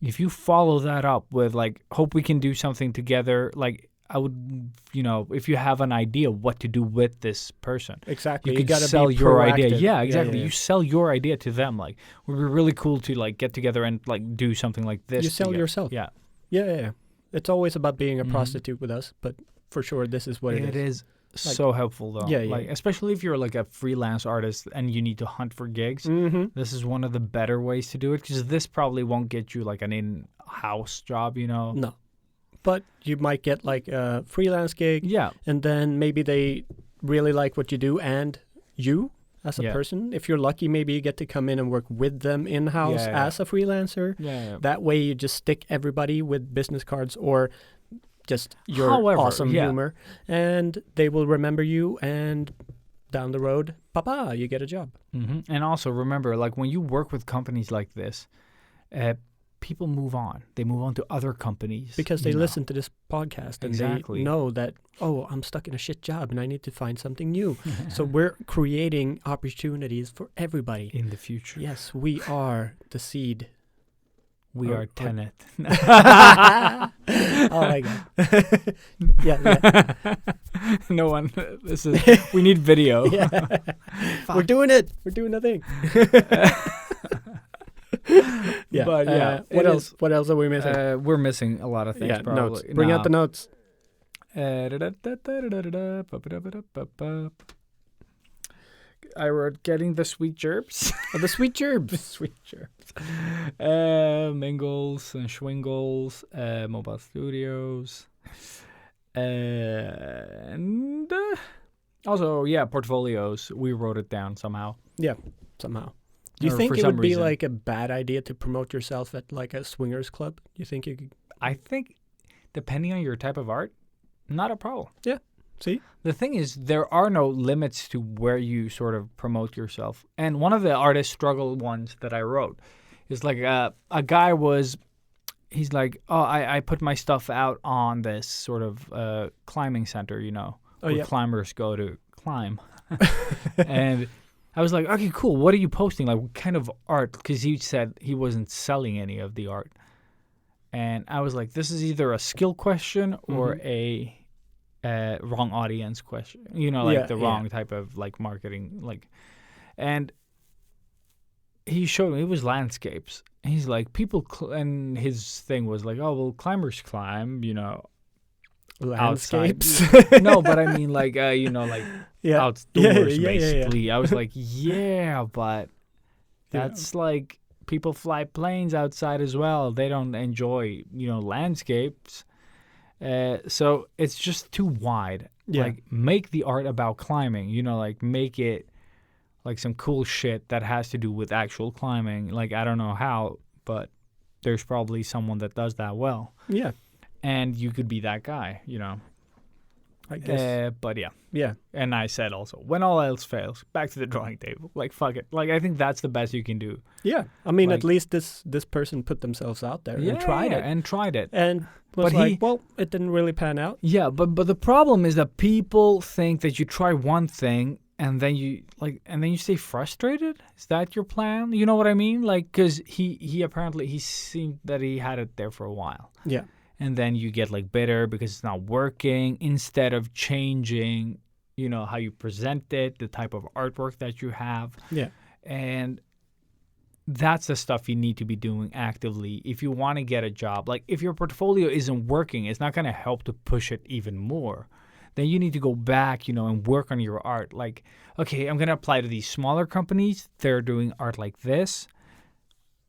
If you follow that up with, like, hope we can do something together, like, I would, you know, if you have an idea what to do with this person, Exactly. you could gotta sell be your idea. proactive. Yeah, exactly. yeah. You sell your idea to them. Like, it would be really cool to, like, get together and, like, do something like this. You sell together. yourself. Yeah. Yeah. It's always about being a Mhm. prostitute with us, but for sure this is what It is Like- so helpful, though. Yeah, yeah. Like, especially if you're, like, a freelance artist and you need to hunt for gigs. Mm-hmm. This is one of the better ways to do it, because this probably won't get you, like, an in-house job, you know? No. But you might get like a freelance gig, Yeah. and then maybe they really like what you do and you as a Yeah. person. If you're lucky, maybe you get to come in and work with them in-house Yeah, yeah. as a freelancer. Yeah. That way you just stick everybody with business cards or just your However, awesome yeah. humor, and they will remember you, and down the road, papa, you get a job. And also remember, like, when you work with companies like this, people move on. They move on to other companies. Because they you know. listen to this podcast and Exactly. they know that, oh, I'm stuck in a shit job and I need to find something new. So we're creating opportunities for everybody. In the future. Yes, we are the seed. We Or- are Tenet. Oh my god. yeah. No one. This is. We need video. Yeah. We're doing it. We're doing the thing. Yeah. But yeah, what it else? What else are we missing? We're missing a lot of things. Yeah, probably. notes. Bring out the notes. I wrote getting the sweet gerbs. Oh, the sweet gerbs. Sweet gerbs. Mingles and Schwingles, Mobile Studios. And also, yeah, portfolios. We wrote it down somehow. Somehow. Do you Or think for it some would be reason. like a bad idea to promote yourself at like a swingers club? You think you could I think, depending on your type of art, not a problem. see? The thing is, there are no limits to where you sort of promote yourself. And one of the artist struggle ones that I wrote is like a guy was, he's like, oh, I put my stuff out on this sort of climbing center, you know, Oh, where yeah. climbers go to climb. And I was like, okay, cool. What are you posting? Like, what kind of art? Because he said he wasn't selling any of the art. And I was like, this is either a skill question or a wrong audience question. You know, like Yeah, the yeah. wrong type of like marketing. Like, and he showed me it was landscapes. And he's like, people, and his thing was like, oh, well, climbers climb, you know, outside. Landscapes. No, but I mean, like, you know, like yeah. outdoors, yeah, yeah. basically. I was like, yeah, but Yeah. that's like people fly planes outside as well. They don't enjoy, you know, landscapes. So it's just too wide. Yeah. Like, make the art about climbing, you know, like make it like some cool shit that has to do with actual climbing. Like, I don't know how, but there's probably someone that does that well. Yeah. And you could be that guy, you know. I guess. But yeah. Yeah. And I said also, when all else fails, back to the drawing table. Like, fuck it. Like, I think that's the best you can do. Yeah. I mean, Like- at least this person put themselves out there and tried it. And tried it. And was But like, well, it didn't really pan out. Yeah, but the problem is that people think that you try one thing and then you stay frustrated. Is that your plan? You know what I mean? Like, because he apparently he seemed that he had it there for a while. Yeah. And then you get like bitter because it's not working instead of changing, you know, how you present it, the type of artwork that you have. Yeah. And that's the stuff you need to be doing actively if you want to get a job. Like, if your portfolio isn't working, it's not going to help to push it even more. Then you need to go back, you know, and work on your art. Like, okay, I'm going to apply to these smaller companies. They're doing art like this.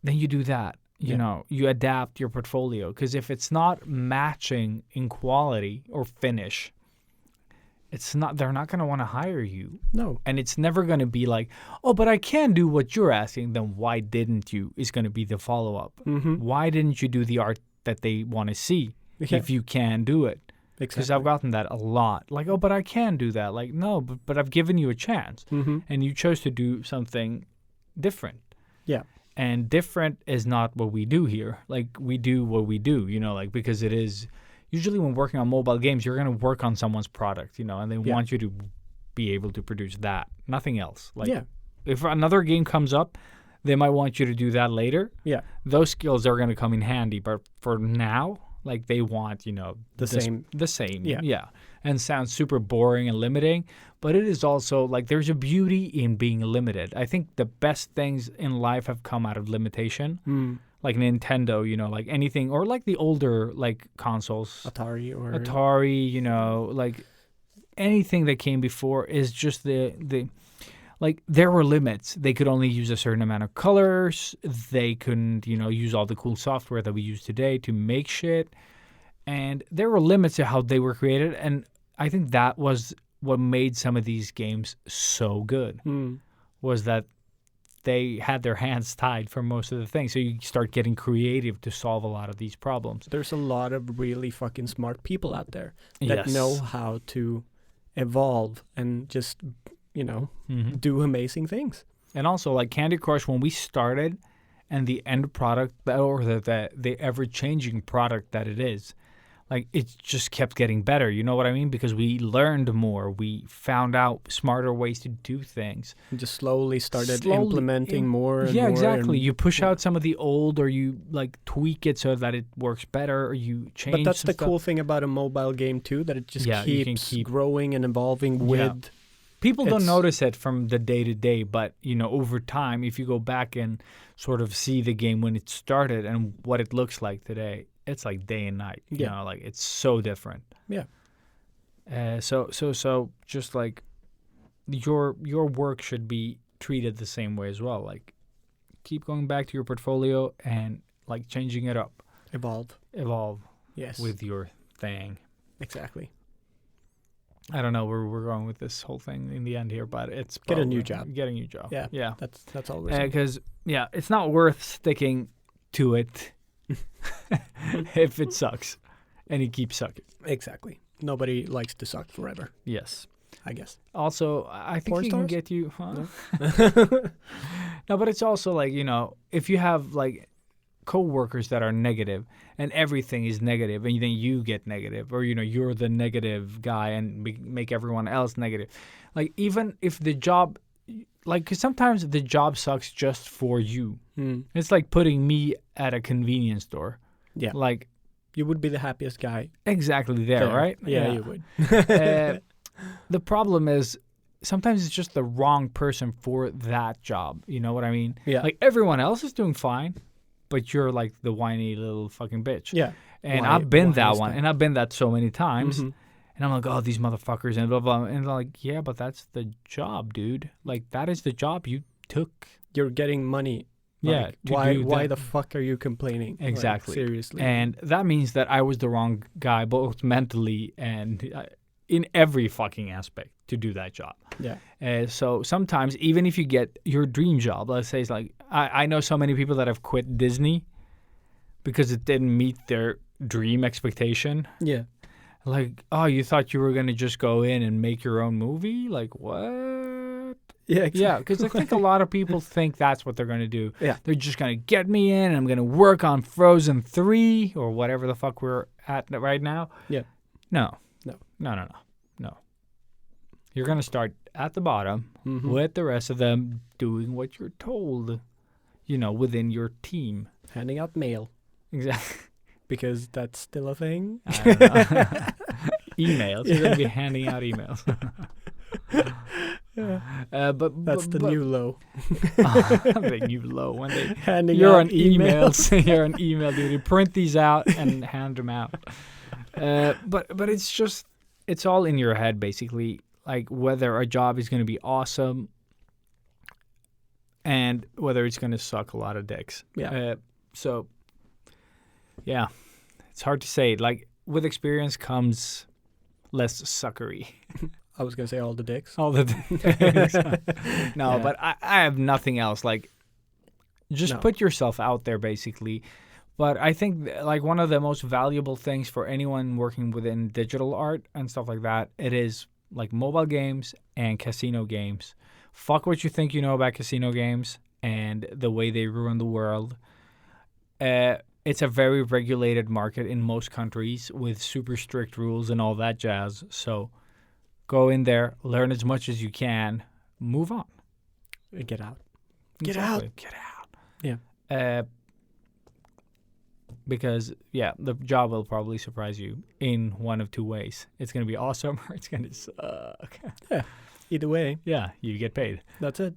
Then you do that. You Yeah. know, you adapt your portfolio. Because if it's not matching in quality or finish, they're not going to want to hire you. No. And it's never going to be like, oh, but I can do what you're asking. Then why didn't you is going to be the follow-up. Mm-hmm. Why didn't you do the art that they want to see Yeah. if you can do it? Because Exactly. I've gotten that a lot. Like, oh, but I can do that. Like, no, but I've given you a chance. Mm-hmm. And you chose to do something different. Yeah. And different is not what we do here. Like, we do what we do, you know, like, because it is usually when working on mobile games, you're going to work on someone's product, you know, and they Yeah. want you to be able to produce that, nothing else. Like, Yeah. if another game comes up, they might want you to do that later. Yeah. Those skills are going to come in handy, but for now, like, they want, you know, The same. The same. Yeah. Yeah. And sounds super boring and limiting, but it is also like there's a beauty in being limited. I think the best things in life have come out of limitation. Mm. Like Nintendo, you know, like anything, or like the older like consoles, Atari or Atari, you know, like anything that came before is just the like there were limits. They could only use a certain amount of colors. They couldn't, you know, use all the cool software that we use today to make shit. And there were limits to how they were created. And I think that was what made some of these games so good, was that they had their hands tied for most of the things. So you start getting creative to solve a lot of these problems. There's a lot of really fucking smart people out there that Yes. know how to evolve and just, you know, Mhm. do amazing things. And also, like Candy Crush, when we started, and the end product or the ever-changing product that it is. Like, it just kept getting better, you know what I mean? Because we learned more. We found out smarter ways to do things. You just slowly started implementing more and yeah, more. exactly. And, you push out some of the old, or you, like, tweak it so that it works better, or you change But that's some the stuff. cool thing about a mobile game, too, that it just Yeah, you can keeps keep- growing and evolving with... People don't It's- notice it from the day to day, but, you know, over time, if you go back and sort of see the game when it started and what it looks like today, it's like day and night. You Yeah. know, like, it's so different. Yeah. So just like your work should be treated the same way as well. Like, keep going back to your portfolio and, like, changing it up, evolve Yes. with your thing. Exactly. I don't know where we're going with this whole thing in the end here, but it's Get a probably- new job. Get a new job. Yeah. Yeah. That's all we're saying. Because it's not worth sticking to it if it sucks, and it keeps sucking. Exactly. Nobody likes to suck forever, Yes. I guess. Also, I think Porn you can stars? get you. Huh? No, but it's also like, you know, if you have like coworkers that are negative and everything is negative, and then you get negative, or, you know, you're the negative guy and make everyone else negative. Like, even if the job, like, 'cause sometimes the job sucks just for you. It's like putting me at a convenience store. Yeah. Like, You would be the happiest guy exactly there, right? Yeah, you would. The problem is sometimes it's just the wrong person for that job. You know what I mean? Yeah. Like, everyone else is doing fine, but you're like the whiny little fucking bitch. Yeah. And Why- I've been why that is one, that? and I've been that so many times. Mhm. And I'm like, oh, these motherfuckers, and blah, blah. And they're like, yeah, but that's the job, dude. Like, that is the job you took. You're getting money. Yeah, Like, to why do why that. the fuck are you complaining? Like, Exactly. seriously. And that means that I was the wrong guy, both mentally and in every fucking aspect, to do that job. yeah. So sometimes, even if you get your dream job, let's say, it's like, I know so many people that have quit Disney because it didn't meet their dream expectation. Yeah. Like, oh, you thought you were going to just go in and make your own movie? Like, what? Yeah, exactly. Yeah, because I think a lot of people think that's what they're going to do. Yeah. They're just going to get me in, and I'm going to work on Frozen 3 or whatever the fuck we're at right now. Yeah. No. No. No. You're going to start at the bottom Mhm. with the rest of them doing what you're told, you know, within your team. Handing out mail Exactly. because that's still a thing. I don't know. Emails. You're going to be handing out emails. But That's the new low. the new low one day. Handing You're out on emails. You're on email, dude. You print these out and hand them out. But it's just, it's all in your head, basically. Like, whether a job is going to be awesome and whether it's going to suck a lot of dicks. Yeah. So, yeah, it's hard to say. Like, with experience comes less suckery. I was gonna say all the dicks. All the things. No, Yeah. but I have nothing else. Like, just No. put yourself out there, basically. But I think, like, one of the most valuable things for anyone working within digital art and stuff like that, it is, like, mobile games and casino games. Fuck what you think you know about casino games and the way they ruin the world. It's a very regulated market in most countries with super strict rules and all that jazz. So go in there, learn as much as you can, move on. Get out. Get out. Get out. Yeah. Because, yeah, the job will probably surprise you in one of two ways. It's going to be awesome or it's going to suck. Either way, Yeah, you get paid. that's it.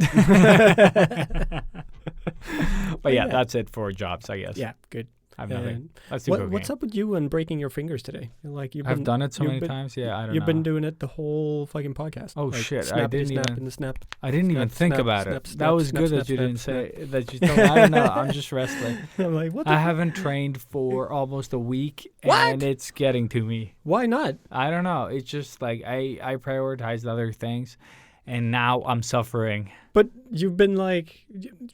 But yeah, yeah. that's it for jobs, I guess. Yeah, good. I have nothing. And Let's do what's cocaine. up with you and breaking your fingers today? Like I've done it so you've many been- times. Yeah, I don't know. You've been doing it the whole fucking podcast. Oh, Like, shit, I Snap didn't snap even- and the snap. I didn't even Snap, think snap, about snap, it. snap, That was snap, good snap, that you snap, didn't snap. say that you told me. I don't know. I'm just wrestling. I'm like, what? The I haven't trained for almost a week, What? and it's getting to me. Why not? I don't know. It's just like I prioritized other things, and now I'm suffering. But you've been like,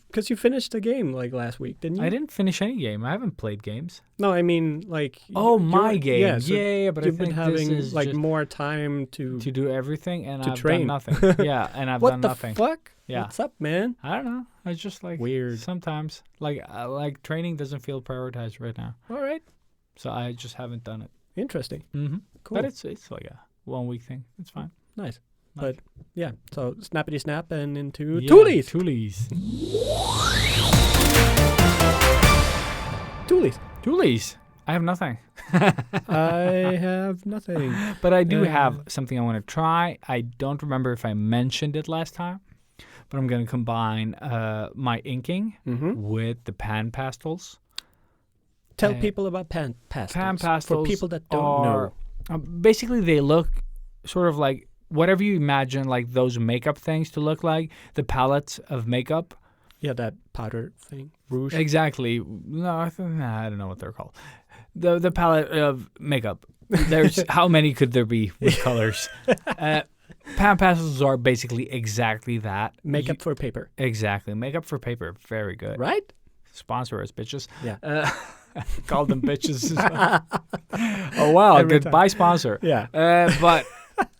because you finished the game like last week, didn't you? I didn't finish any game. I haven't played games. No, I mean like. Oh, you're- my game. Yeah, so yeah, but I you've think been having this is like just more time to do everything, and to I've train. done nothing. Yeah, and I've what done the nothing. fuck? Yeah. What's up, man? I don't know. It's just like Weird. sometimes. Like training doesn't feel prioritized right now, All right. so I just haven't done it. Interesting. Mm-hmm. Cool. But it's like a 1 week thing. It's fine. Nice. Nice. But yeah, so snappity snap and into Yeah, Toolies. Toolies. Toolies. Toolies. I have nothing. I have nothing. But I do Uh, have something I want to try. I don't remember if I mentioned it last time, but I'm going to combine my inking Mm-hmm. with the Pan Pastels. Tell Uh, people about Pan Pastels. Pan For Pastels people that don't know. Basically, they look sort of like whatever you imagine like those makeup things to look like, the palettes of makeup. Yeah, that powder thing. Rouge. Exactly. No, I don't know what they're called. The palette of makeup. There's how many could there be with colors? Pan Pastels are basically exactly that. Makeup for paper. Exactly. Makeup for paper. Very good. Right? Sponsor us, bitches. Yeah. Call them bitches as well. Oh, wow. Every Goodbye, sponsor. Yeah. But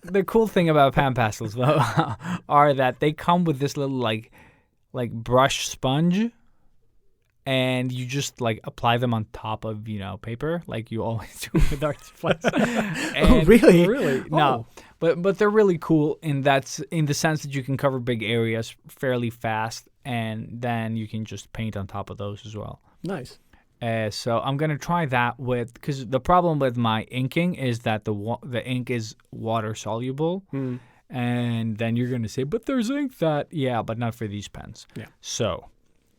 the cool thing about Pan Pastels, though, are that they come with this little, like brush sponge, and you just, like, apply them on top of, paper, like you always do with art supplies. Oh, really? Really? Oh. No. But they're really cool in the sense that you can cover big areas fairly fast, and then you can just paint on top of those as well. Nice. So I'm gonna try that because the problem with my inking is that the ink is water soluble, and then you're gonna say, but there's ink that but not for these pens. Yeah. So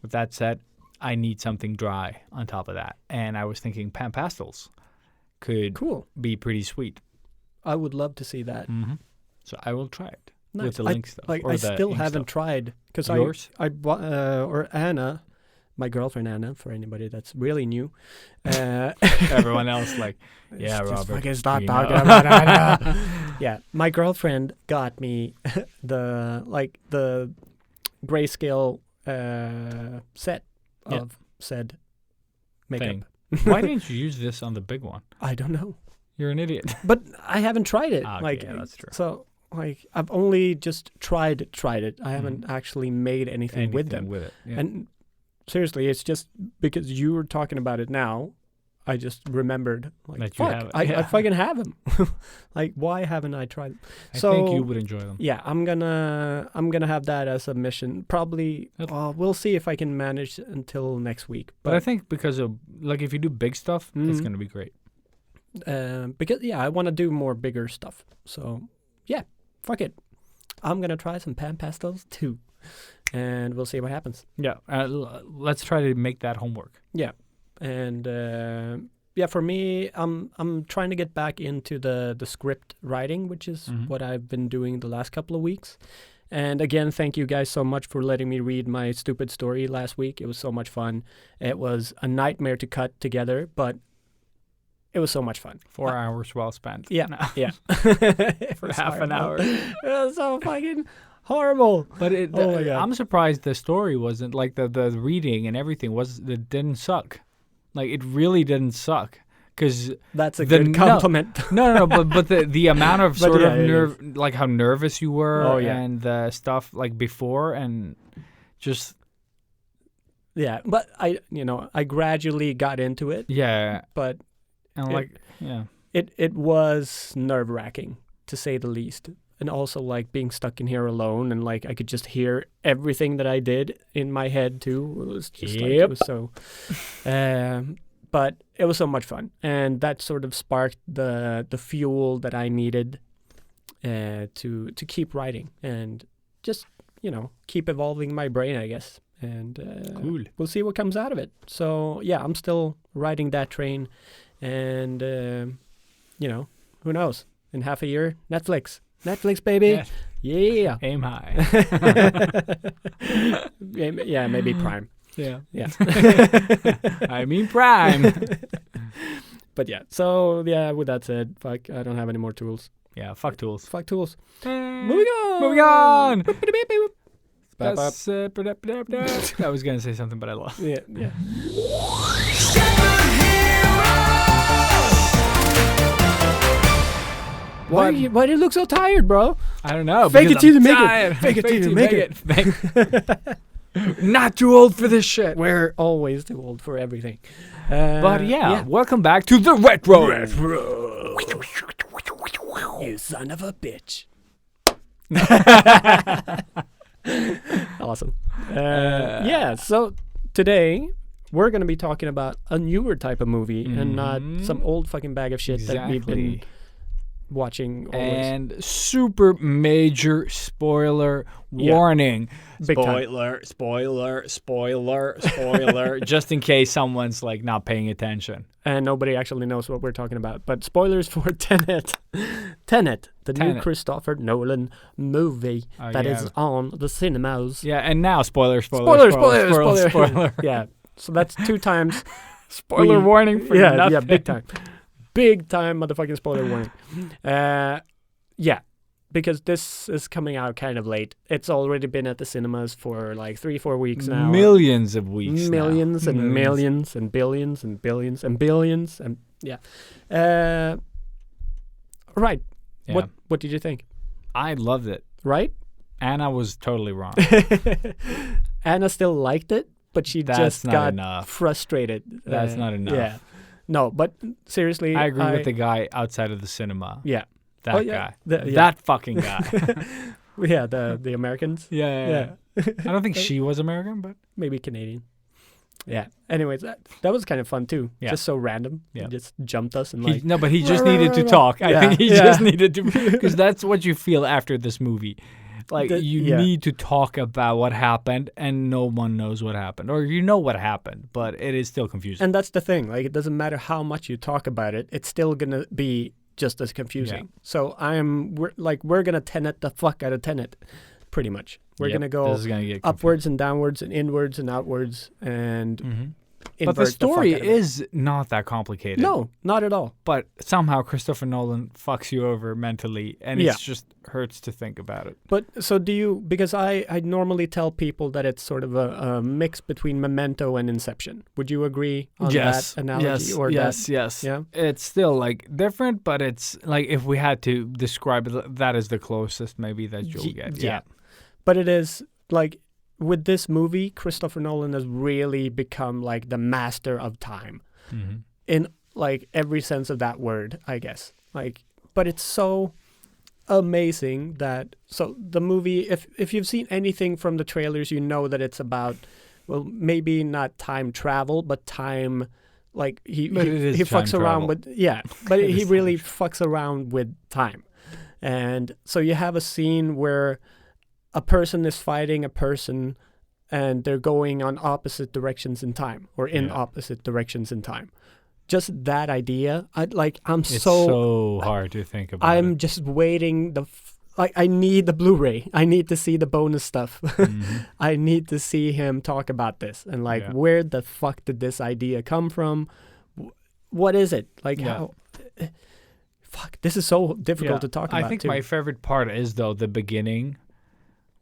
with that said, I need something dry on top of that, and I was thinking Pan Pastels could Cool. be pretty sweet. I would love to see that. Mm-hmm. So I will try it Nice. with the link stuff. Like or I the still ink haven't stuff. tried because Yours? I bought or Anna, my girlfriend Anna, for anybody that's really new. Everyone else like, yeah, Just Robert. fucking stop we talking know." about Anna. Yeah, my girlfriend got me the grayscale set Yeah. of said makeup. Thing. Why didn't you use this on the big one? I don't know, You're an idiot. but I haven't tried it. Ah, okay, like, yeah, that's true. So, like, I've only just tried it. I haven't actually made anything with them. With it. Yeah. And seriously, it's just because you were talking about it now, I just remembered, like, That you fuck, have it. I Yeah. fucking have them. Like, why haven't I tried them? I So, think you would enjoy them. yeah, I'm gonna have that as a mission. Probably, we'll see if I can manage until next week. But I think because of, like, if you do big stuff, it's Mhm. going to be great. Because I want to do more bigger stuff. So, yeah, fuck it. I'm gonna try some Pan Pastels too, and we'll see what happens. Yeah. Let's try to make that homework. Yeah, and for me, I'm trying to get back into the script writing, which is Mhm. what I've been doing the last couple of weeks. And again, thank you guys so much for letting me read my stupid story last week. It was so much fun. It was a nightmare to cut together, but it was so much fun. 4 hours well spent. Yeah, No. yeah. For half an hour. It was so fucking horrible. But Oh my God. I'm surprised the story wasn't, like, the reading and everything it didn't suck. Like, it really didn't suck. Because That's a The- good no. compliment. no, but the amount of But sort yeah, of it like how nervous you were, Oh, yeah. and the stuff like before, and just Yeah, but I gradually got into it, but and It- like it was nerve-wracking, to say the least. And also, like, being stuck in here alone, and, like, I could just hear everything that I did in my head, too. It was just, like, it was so... but it was so much fun. And that sort of sparked the fuel that I needed to keep writing and just, keep evolving my brain, I guess. And cool. we'll see what comes out of it. So, yeah, I'm still riding that train. And, who knows? In half a year, Netflix, baby. Yeah. Aim high. Yeah, maybe Prime. Yeah. Yeah. I mean Prime. But yeah, so yeah, with that said, fuck, I don't have any more tools. Yeah, fuck Tools. Fuck Tools. Moving on. Moving on. That's, I was gonna say something, but I lost. Yeah. Why do you look so tired, bro? I don't know. Fake it because till you I'm make it. tired. Fake it till you make it. Not too old for this shit. We're always too old for everything. But welcome back to the retro. You son of a bitch. Awesome. So today we're going to be talking about a newer type of movie and not some old fucking bag of shit that we've been watching always. And super major spoiler warning. Big time. Spoiler. Just in case someone's like not paying attention. And nobody actually knows what we're talking about. But spoilers for Tenet. Tenet, the new Cristopher Nolan movie that is on the cinemas. Yeah, and now spoiler. Yeah, so that's 2 times. Spoiler warning for nothing. Yeah, big time. Big time motherfucking spoiler warning. Because this is coming out kind of late. It's already been at the cinemas for like 3-4 weeks now. Millions of weeks Millions now. and millions and billions and billions and billions. And right. Yeah. What did you think? I loved it. Right? Anna was totally wrong. Anna still liked it, but she just got frustrated. That's not enough. Yeah. No, but seriously. I agree with the guy outside of the cinema. Yeah. That guy. That fucking guy. Yeah, the Americans. Yeah. I don't think she was American, but maybe Canadian. Yeah. Anyways, that was kind of fun too. Yeah. Just so random. Yeah. He just jumped us and but he just needed to talk. I think he just needed to, because that's what you feel after this movie. Like you need to talk about what happened, and no one knows what happened, or you know what happened, but it is still confusing. And that's the thing. Like, it doesn't matter how much you talk about it; it's still gonna be just as confusing. Yeah. So we're gonna Tenet the fuck out of Tenet, pretty much. We're gonna go upwards and downwards and inwards and outwards and. But the story is not that complicated. No, not at all. But somehow Christopher Nolan fucks you over mentally, and it just hurts to think about it. But so do you, because I normally tell people that it's sort of a mix between Memento and Inception. Would you agree on that analogy? Yes. Yeah? It's still like different, but it's like if we had to describe it, that is the closest maybe that you'll get. Yeah. But it is like, with this movie, Christopher Nolan has really become like the master of time in like every sense of that word, I guess. Like, but it's so amazing that the movie, if you've seen anything from the trailers, you know that it's about, well, maybe not time travel, but time, like he fucks around with but he really fucks around with time. And so you have a scene where a person is fighting a person and they're going on opposite directions in time, or in opposite directions in time. Just that idea, it's so hard to think about. I'm just waiting I need the Blu-ray. I need to see the bonus stuff. I need to see him talk about this and where the fuck did this idea come from? What is it? How? Fuck, this is so difficult to talk about. I think my favorite part is though the beginning,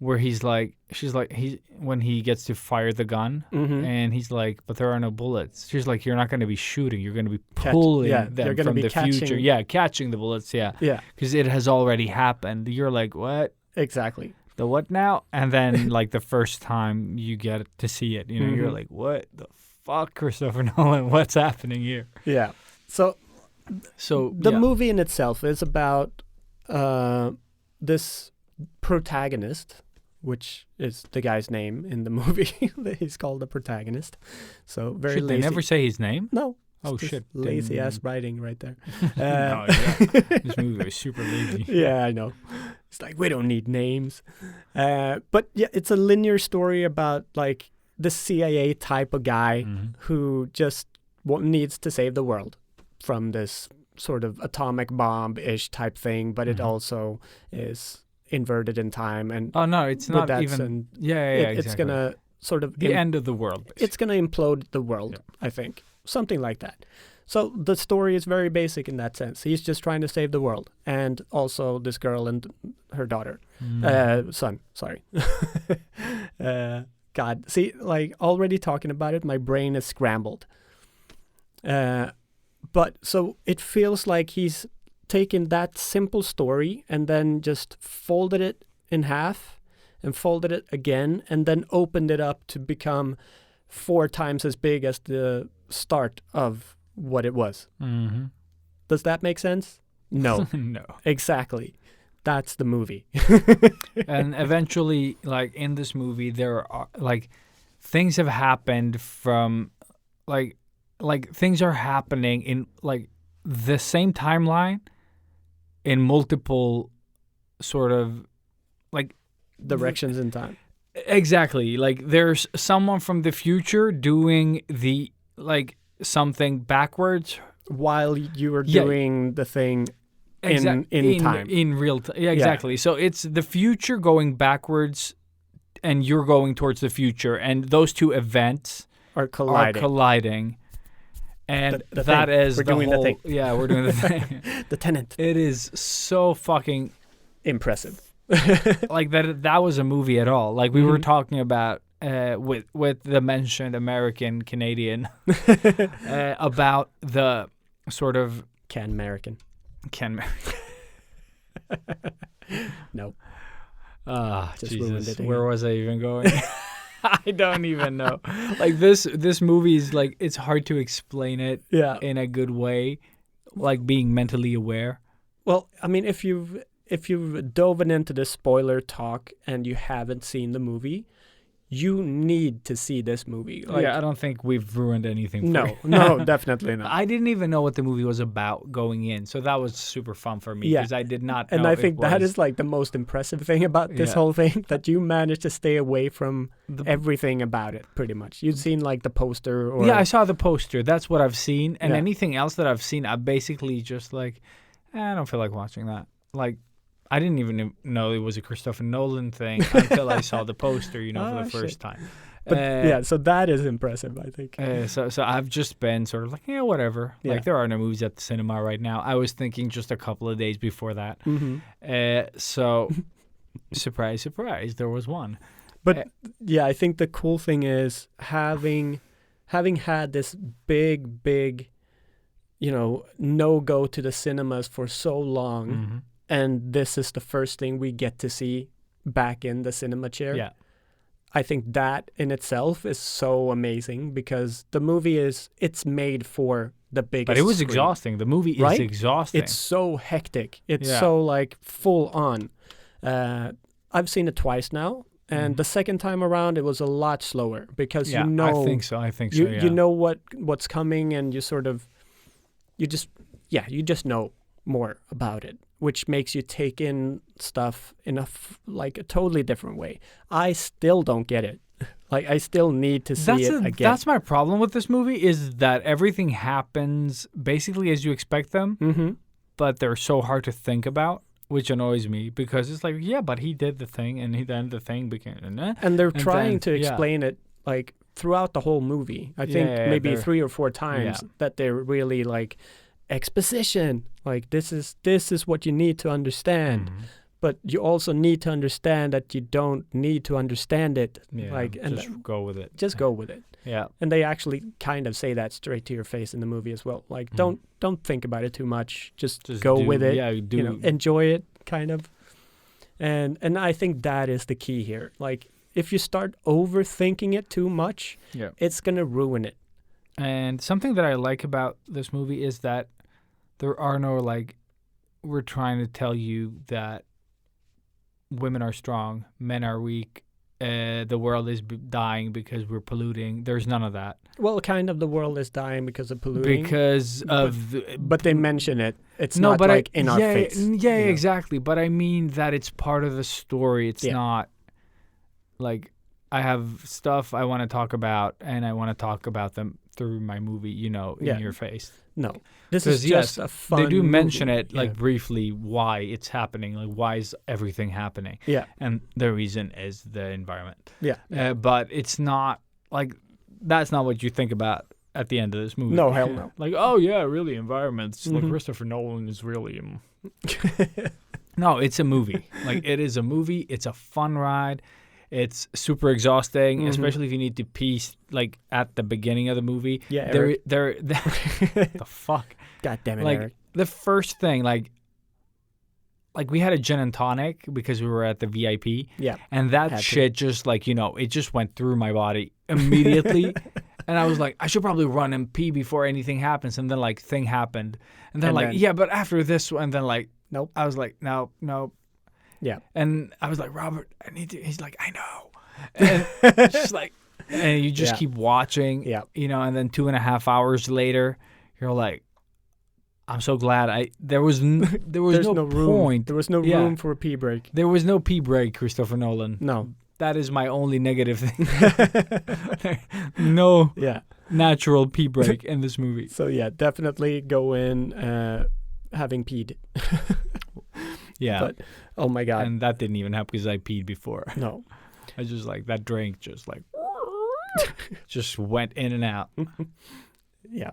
where when he gets to fire the gun, and he's like, but there are no bullets. She's like, you're not going to be shooting. You're going to be pulling them from the future. Yeah, catching the bullets. Yeah. Because it has already happened. You're like, what? Exactly. The what now? And then like the first time you get to see it, you're like, what the fuck, Christopher Nolan? What's happening here? Yeah. So the movie in itself is about this protagonist, which is the guy's name in the movie. He's called the protagonist. So very lazy. They never say his name? No. Oh shit! Lazy ass writing right there. This movie was super lazy. Yeah, I know. It's like, we don't need names. But yeah, it's a linear story about like the CIA type of guy who just needs to save the world from this sort of atomic bomb-ish type thing, but it also is inverted in time. And it's not even. Exactly. It's gonna sort of the end of the world. Basically. It's gonna implode the world. I think something like that. So the story is very basic in that sense. He's just trying to save the world, and also this girl and her daughter, son. Sorry. God, see, like already talking about it, my brain is scrambled. But so it feels like he's taken that simple story and then just folded it in half and folded it again and then opened it up to become 4 times as big as the start of what it was. Mm-hmm. Does that make sense? No. No. Exactly. That's the movie. And eventually, like in this movie, there are like things have happened from like things are happening in like the same timeline in multiple sort of like Directions in time. exactly. Like there's someone from the future doing the like something backwards While you were Yeah. doing the thing in time. in real time. Yeah, exactly. So it's the future going backwards, and you're going towards the future, and those two events Are are colliding. colliding. And The that thing. is We're the doing the whole. thing. Yeah, we're doing the thing. The Tenet. It is so fucking Impressive. like that was a movie at all. Like we were Mhm. talking about with the mentioned American Canadian about the sort of Can American. No. Just ruined Jesus, it again. where was I even going? I don't even know. Like this movie is like it's hard to explain it Yeah. in a good way, like being mentally aware. Well, I mean, if you've dove into the spoiler talk and you haven't seen the movie, you need to see this movie. Like, yeah, I don't think we've ruined anything. For you. no, definitely not. I didn't even know what the movie was about going in, so that was super fun for me Yeah. because I did not. And know I think it that was is like the most impressive thing about this Yeah. whole thing, that you managed to stay away from the- everything about it, pretty much. You'd seen like the poster or... Yeah, I saw the poster. That's what I've seen, and Yeah. anything else that I've seen, I basically just like, I don't feel like watching that. Like, I didn't even know it was a Christopher Nolan thing until I saw the poster, for the Oh, first shit. time. But yeah, so that is impressive, I think. So I've just been sort of like, yeah, whatever. Yeah. Like, there are no movies at the cinema right now. I was thinking just a couple of days before that. Hmm. So, surprise, surprise, there was one. But yeah, I think the cool thing is having had this big, no go to the cinemas for so long, Mhm. and this is the first thing we get to see back in the cinema chair. Yeah. I think that in itself is so amazing because the movie it's made for the biggest But it was screen. exhausting. The movie is Right? exhausting. It's so hectic. It's Yeah. so like full on. I've seen it twice now, and Mhm. the second time around it was a lot slower because yeah, you know I think so. you Yeah. you know what's coming, and you sort of you just know more about it, which makes you take in stuff in like a totally different way. I still don't get it. Like I still need to see it again. That's my problem with this movie is that everything happens basically as you expect them, Mm-hmm. but they're so hard to think about, which annoys me because it's like, yeah, but he did the thing, and then the thing became. And they're And trying then- to yeah. explain it like throughout the whole movie. I think Yeah, maybe they're- 3 or 4 times Yeah. that they're really like exposition. Like this is what you need to understand. Mhm. But you also need to understand that you don't need to understand it. Yeah, Like and just go with it. just go with it. Yeah. And they actually kind of say that straight to your face in the movie as well. Like Mhm. don't think about it too much. Just Just go do- with it. Yeah, you do. Enjoy it kind of. And I think that is the key here. Like if you start overthinking it too much, Yeah. it's gonna ruin it. And something that I like about this movie is that there are no like, we're trying to tell you that women are strong, men are weak, the world is dying because we're polluting. There's none of that. Well, kind of the world is dying because of polluting. Because of but they mention it. It's no, not but like in our face. Yeah, you know? exactly. But I mean that it's part of the story. It's Yeah. not like I have stuff I want to talk about, and I want to talk about them through my movie, in Yeah. your face. No, this is 'Cause, yes, just a fun. They do mention movie. it like briefly why it's happening, like why is everything happening, Yeah, and the reason is the environment. yeah, But it's not like that's not what you think about at the end of this movie. No, hell no. Like, oh yeah, really, environments. Like Mhm. Christopher Nolan is really. No, it's a movie. Like it is a movie. It's a fun ride. It's super exhausting, Mhm. especially if you need to pee like at the beginning of the movie. Yeah, They're Eric. the fuck. God damn it, Like Eric. the first thing, like we had a gin and tonic because we were at the VIP, Yeah. and that Had to. shit just like it just went through my body immediately. And I was like, I should probably run and pee before anything happens. And then like thing happened, and then And like then- yeah, but after this one, then like Nope. I was like no. Yeah. And I was like, Robert, I need to. He's like, I know. And it's just like, and you just Yeah. keep watching, Yeah. And then 2.5 hours later, you're like, I'm so glad there was There's no room. point. There was no Yeah. room for a pee break. There was no pee break, Christopher Nolan. No. That is my only negative thing. No Yeah. natural pee break in this movie. So yeah, definitely go in having peed. Yeah. But oh my god, And that didn't even help because I peed before. no. I just like that drink just like just went in and out. Yeah.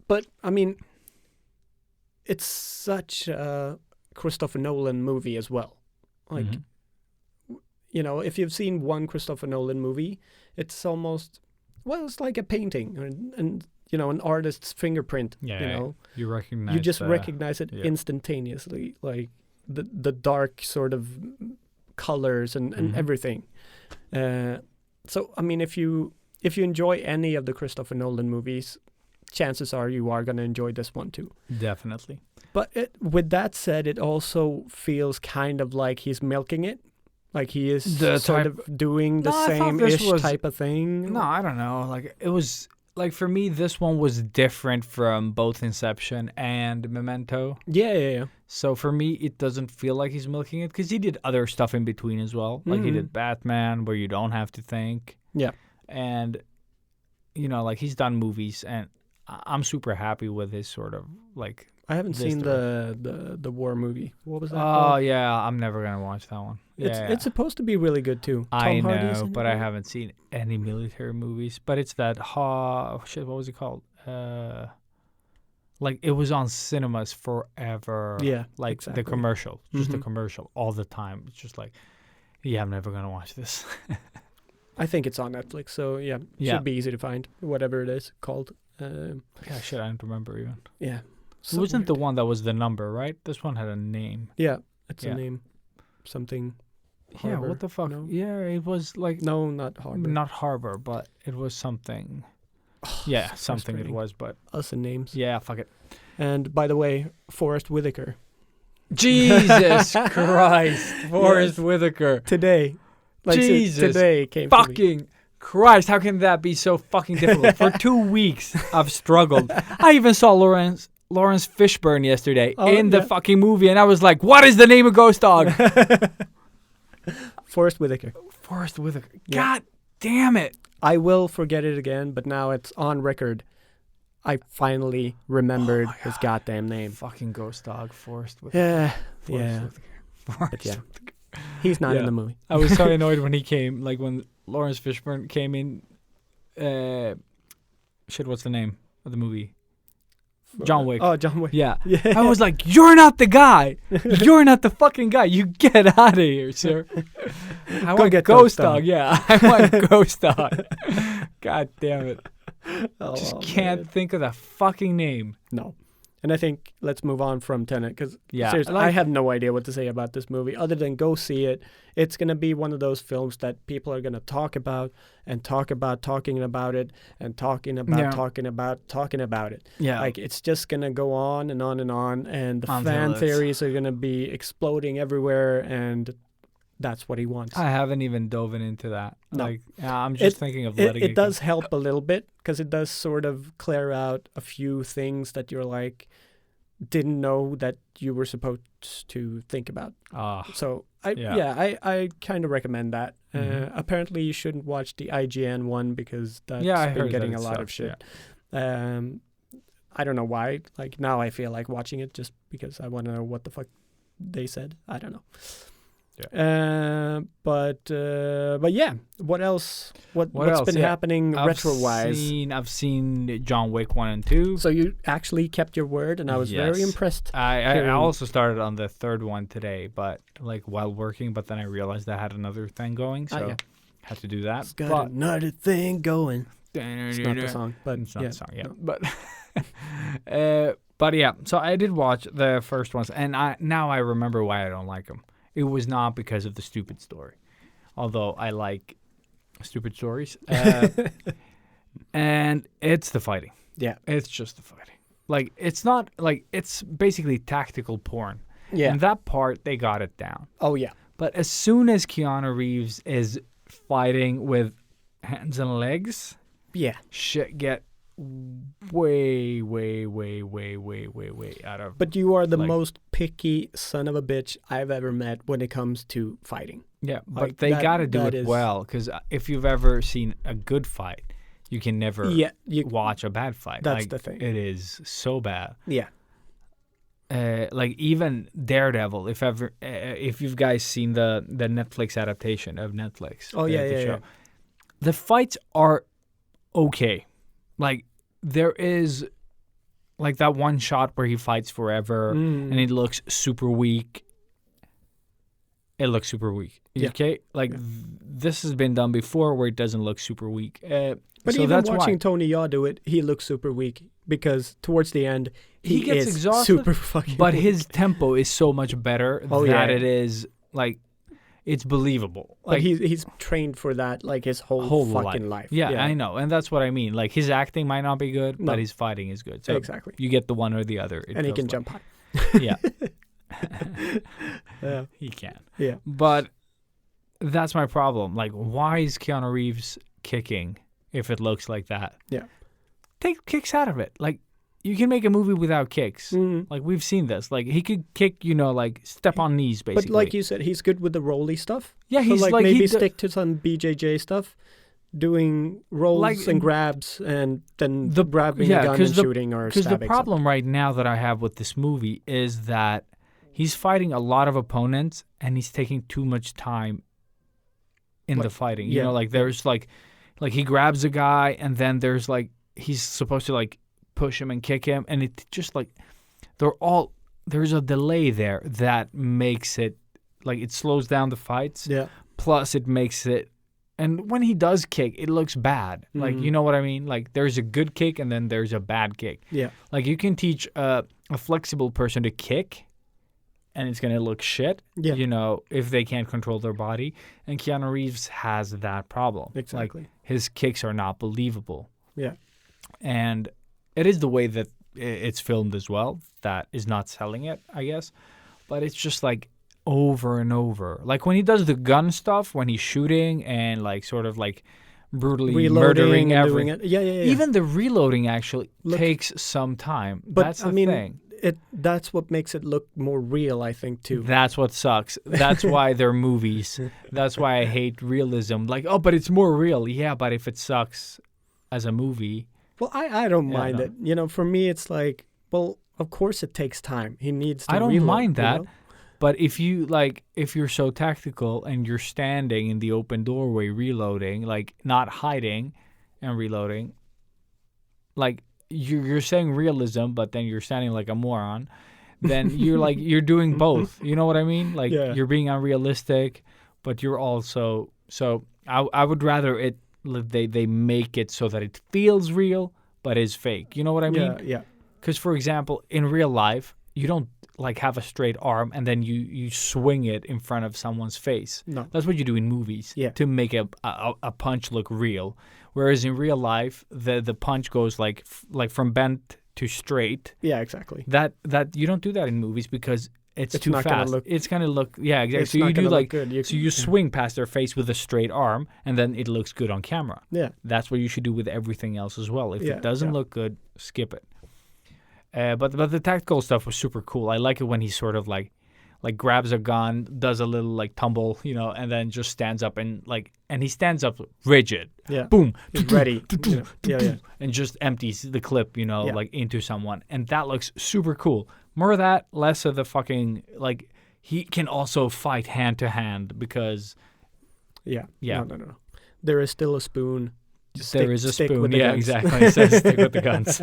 But I mean, it's such a Christopher Nolan movie as well. Like, Mhm. if you've seen one Christopher Nolan movie, it's almost, it's like a painting and an artist's fingerprint. Yeah, you recognize You just the- recognize it yeah. instantaneously, like the dark sort of colors and Mhm. everything. So I mean, if you enjoy any of the Christopher Nolan movies, chances are you are going to enjoy this one too. Definitely. But with that said, it also feels kind of like he's milking it. Like he is The sort type- of doing the No, I thought this same-ish was- type of thing. No, I don't know. Like it was like for me, this one was different from both Inception and Memento. Yeah. So for me, it doesn't feel like he's milking it because he did other stuff in between as well. Like he Mhm. did Batman, where you don't have to think. Yeah. And like he's done movies, and I'm super happy with his sort of like. I haven't This seen the war movie. What was that Oh called? yeah, I'm never gonna watch that one. Yeah, It's supposed to be really good too. I Tom Hardy's know, in but it. I haven't seen any military movies. But it's that shit. What was it called? Like it was on cinemas forever. Yeah, like exactly. the commercial, just the Mhm. commercial all the time. It's just like, yeah, I'm never gonna watch this. I think it's on Netflix, so yeah, Yeah. should be easy to find. Whatever it is called. Yeah, shit, I don't remember even. Yeah. It wasn't the one that was the number, right? This one had a name. Yeah, it's Yeah. a name. Something. Yeah, Harbor. what the fuck? No? Yeah, it was like No, not Harbor. not Harbor, but it was something. Yeah, so something it frustrating. was, but Us and names. yeah, fuck it. And by the way, Forrest Whitaker. Jesus Christ, Forrest Whitaker. Today. Jesus today came to me. Fucking Christ, how can that be so fucking difficult? For 2 weeks, I've struggled. I even saw Lawrence Fishburne yesterday Oh, in the yeah. fucking movie, and I was like, what is the name of Ghost Dog? Forrest Whitaker. Forrest Whitaker. Yeah. God damn it. I will forget it again, but now it's on record. I finally remembered his goddamn name. Fucking Ghost Dog, Forrest Whitaker. Yeah, Forrest yeah. Whitaker. Forrest But yeah. Whitaker. He's not in Yeah. the movie. I was so annoyed when he came, like when Lawrence Fishburne came in. What's the name of the movie? John Wick. Oh, John Wick. Yeah. Yeah. I was like, you're not the guy. You're not the fucking guy. You get out of here, sir. I Go want get Ghost Ghost Dog. Dog. Yeah, I want Ghost Dog. God damn it. Oh, Just can't man. think of the fucking name. No. And I think let's move on from Tenet because Yeah, seriously, like- I have no idea what to say about this movie other than go see it. It's going to be one of those films that people are going to talk about and talk about talking about it and talking about Yeah. talking about it. Yeah. Like it's just going to go on and on and on and the Until fan it's- theories are going to be exploding everywhere and that's what he wants. I haven't even dove into that. No. Like, I'm just thinking of letting It does help a little bit because it does sort of clear out a few things that you're like didn't know that you were supposed to think about. So I kind of recommend that. Mhm. Apparently you shouldn't watch the IGN one because that's Yeah, I been heard that getting it a lot sucks, of shit. I don't know why. Like now I feel like watching it just because I want to know what the fuck they said. I don't know. But yeah, what else? What's else? been happening retro-wise? I've seen John Wick 1 and 2. So you actually kept your word, and I was very Yes. impressed. I also started on the third one today, but like while working. But then I realized I had another thing going, so yeah. had to do that. It's got another thing going. It's not the It's song, but not yeah. the song, yeah. No. But yeah, so I did watch the first ones, and now I remember why I don't like them. It was not because of the stupid story, although I like stupid stories. And it's the fighting. Yeah. It's just the fighting. Like, it's not, like, it's basically tactical porn. Yeah. And that part, they got it down. Oh yeah. But as soon as Keanu Reeves is fighting with hands and legs, Yeah. shit get way out of. But you are the Like- most picky son of a bitch I've ever met when it comes to fighting. Yeah, but like, they that- got to do that it is- well, because if you've ever seen a good fight, you can never Yeah. watch a bad fight. That's Like, the thing. It is so bad. Yeah. Like even Daredevil, if you've guys seen the Netflix adaptation of Netflix. Oh, yeah, the yeah, show, yeah. The fights are okay. Like there is like that one shot where he fights forever and it looks super weak. It looks super weak. Yeah. Okay? Like this has been done before where it doesn't look super weak. But so even that's watching why. Tony Yaw do it, he looks super weak because towards the end He gets is exhausted, super fucking But weak. his tempo is so much better Oh, that yeah. it is like it's believable. Like he's trained for that like his whole fucking life. Yeah, I know, and that's what I mean. Like his acting might not be good, No. but his fighting is good. So Exactly. you get the one or the other. It And he feels can like. jump high. Yeah, Yeah. he can. Yeah. But that's my problem. Like, why is Keanu Reeves kicking if it looks like that? Yeah. Take kicks out of it. Like, you can make a movie without kicks. Mhm. Like, we've seen this. Like, he could kick, like step on knees, basically. But like you said, he's good with the rolly stuff. Yeah, he's so, like like maybe he stick to some BJJ stuff, doing rolls Like, and grabs, and then the- grabbing yeah, a gun 'cause and the- shooting or Because the stabbing. problem right now that I have with this movie is that he's fighting a lot of opponents and he's taking too much time in the fighting. You yeah. know, like there's like he grabs a guy and then there's like he's supposed to like push him and kick him, and it just like there's a delay there that makes it like it slows down the fights. Yeah. Plus it makes it. And when he does kick, it looks bad. Like, you know what I mean? Like, there's a good kick and then there's a bad kick. Yeah. Like, you can teach a flexible person to kick and it's going to look shit, Yeah. you know, if they can't control their body. And Keanu Reeves has that problem. Exactly. Like, his kicks are not believable. Yeah. And it is the way that it's filmed as well that is not selling it, I guess. But it's just like over and over. Like when he does the gun stuff, when he's shooting and like sort of like brutally Reloading murdering and doing everything. it. Yeah. Even the reloading actually Look- takes some time. But That's the I mean, thing. that's what makes it look more real, I think, too. That's what sucks. That's why they're movies. That's why I hate realism. Like, oh, but it's more real. Yeah, but if it sucks as a movie. Well, I don't Yeah, mind no. it. You know, for me, it's like, well, of course it takes time. He needs to I don't reload, mind you that. know? But if you're so tactical and you're standing in the open doorway reloading, like not hiding and reloading, like you're saying realism, but then you're standing like a moron, then you're doing both. You know what I mean? Like Yeah. you're being unrealistic, but you're also so I would rather they make it so that it feels real but is fake. You know what I mean? Yeah. Because, for example, in real life, you don't like have a straight arm and then you swing it in front of someone's face. No. That's what you do in movies to make a punch look real. Whereas in real life, the punch goes like from bent to straight. Yeah, exactly. That you don't do that in movies because it's too not gonna fast. look- It's gonna look exactly. It's So not you do gonna look like good. you swing past their face with a straight arm and then it looks good on camera. Yeah. That's what you should do with everything else as well. If Yeah, it doesn't yeah. look good, skip it. But the tactical stuff was super cool. I like it when he sort of like grabs a gun, does a little like tumble, you know, and then just stands up and he stands up rigid. Yeah. Boom. He's ready. you know. Yeah. And just empties the clip, you know, Yeah. like into someone. And that looks super cool. More of that, less of the fucking like he can also fight hand to hand because Yeah. Yeah. No. There is still a spoon. there is a stick spoon. with the Yeah, guns. exactly. It says stick with the guns.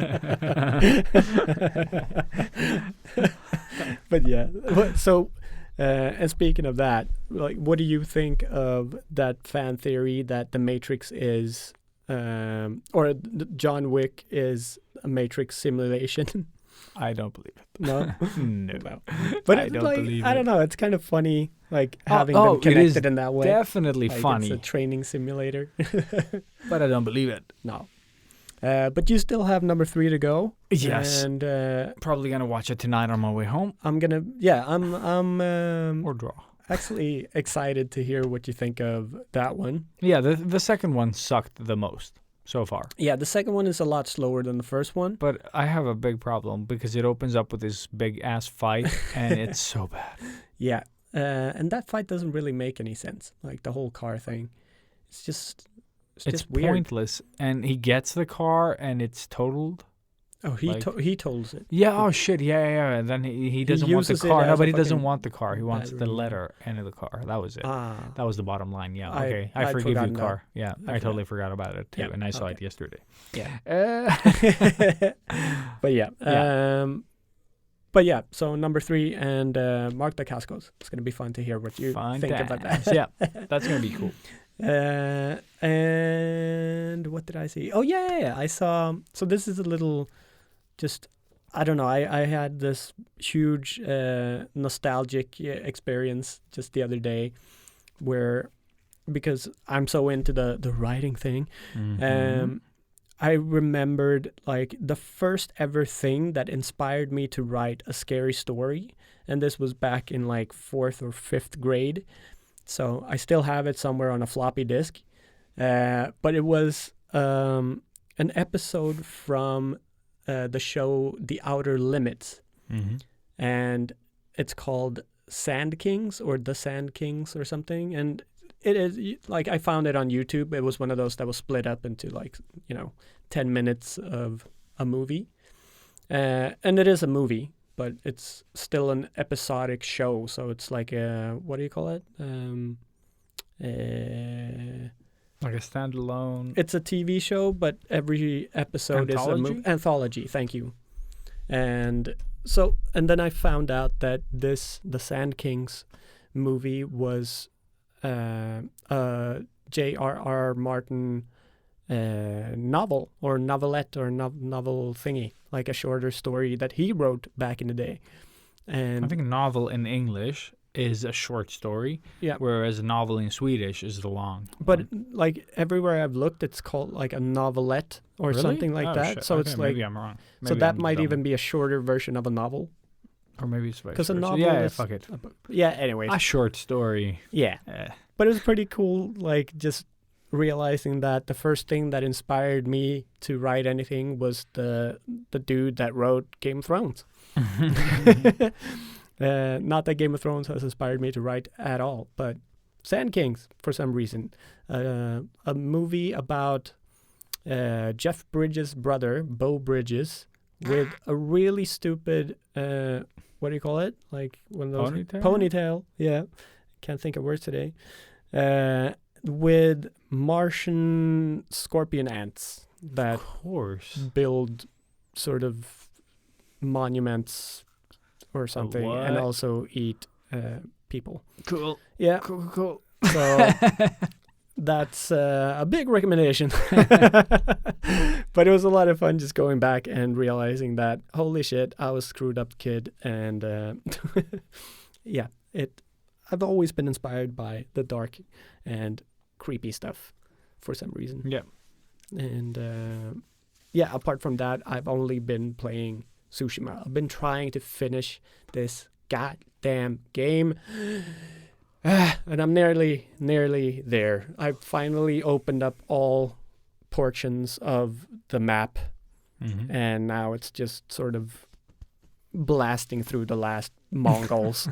But yeah. So, and speaking of that, like, what do you think of that fan theory that the Matrix is, or John Wick is a Matrix simulation? I don't believe it. No. No. But I it's don't like, believe I it. don't know. It's kind of funny, like Oh, having oh, them it is connected in that way. Definitely Like, funny, It's a training simulator. but I don't believe it. No. But you still have number 3 to go. Yes. And Probably gonna watch it tonight on my way home I'm gonna, I'm or draw. actually excited to hear what you think of that one. Yeah, the second one sucked the most so far. Yeah, the second one is a lot slower than the first one. But I have a big problem because it opens up with this big ass fight and it's so bad. Yeah. And that fight doesn't really make any sense. Like the whole car thing. It's just It's weird. pointless. And he gets the car and it's totaled. Oh, he tolls it. Yeah, oh shit, yeah. And then he doesn't want the uses it car. No, as but a he doesn't fucking want the car. He wants the battery. letter and the car. That was it. Ah. That was the bottom line. Yeah, I- okay. I I'd forgive you, forgotten that. car. Yeah, I forgot. totally forgot about it too. Yeah, And I saw okay. it yesterday. Yeah. But yeah. Yeah. But yeah, so number 3 and Mark Dacascos. It's going to be fun to hear what you think about that. Yeah, that's going to be cool. And what did I see? Oh, yeah. I saw... So this is a little... Just... I don't know. I had this huge nostalgic experience just the other day where... Because I'm so into the writing thing. Mhm. I remembered like the first ever thing that inspired me to write a scary story. And this was back in like 4th or 5th grade. So I still have it somewhere on a floppy disk. But it was an episode from the show The Outer Limits. Mhm. And it's called Sand Kings or The Sand Kings or something. And it is like I found it on YouTube. It was one of those that was split up into like, 10 minutes of a movie. And it is a movie, but it's still an episodic show. So it's like a, what do you call it? Like a standalone. It's a TV show, but every episode is a Anthology? anthology. Thank you. And then I found out that the Sand Kings movie was J.R.R. Martin novel or novelette or novel thingy, like a shorter story that he wrote back in the day. And I think a novel in English is a short story, yeah, whereas a novel in Swedish is the long. but one. like everywhere I've looked, it's called like a novelette or Really? something like Oh, that. shit. So Okay, it's like, maybe I'm wrong. so Maybe that I'm might dumb. even be a shorter version of a novel. Or maybe it's vice 'Cause a versa. novel Yeah, is- fuck it. Yeah, anyways. A short story. Yeah. But it was pretty cool, like just realizing that the first thing that inspired me to write anything was the dude that wrote Game of Thrones. Not that Game of Thrones has inspired me to write at all, but Sand Kings, for some reason. A movie about Jeff Bridges' brother, Beau Bridges, with a really stupid, what do you call it? Like one of those... Ponytail? Ponytail, yeah. Can't think of words today. With Martian scorpion ants that Of course. build sort of monuments or something and what? also eat people. Cool. Yeah, Cool. so that's a big recommendation. But it was a lot of fun just going back and realizing that, holy shit, I was a screwed up kid. And yeah, I've always been inspired by the dark and creepy stuff for some reason. Yeah. And yeah, apart from that, I've only been playing Tsushima. I've been trying to finish this goddamn game. And I'm nearly there. I finally opened up all portions of the map, Mm-hmm. and now it's just sort of blasting through the last Mongols.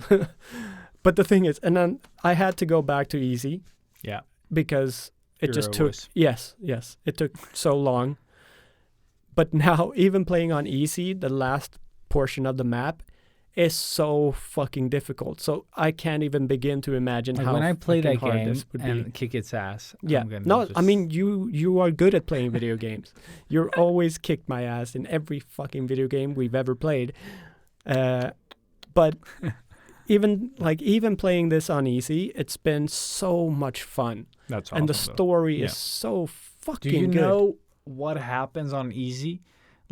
But the thing is, and then I had to go back to easy Yeah. because it You're just a took, wuss. yes, it took so long. But now, even playing on easy, the last portion of the map, is so fucking difficult. So I can't even begin to imagine Like how when I play fucking that hard game this would and be. kick its ass. Yeah. I'm gonna No, just- I mean you are good at playing video games. You're always kicked my ass in every fucking video game we've ever played. But even playing this on easy, it's been so much fun. that's awesome. And the though. story Yeah. is so Do fucking you good. know what happens on easy?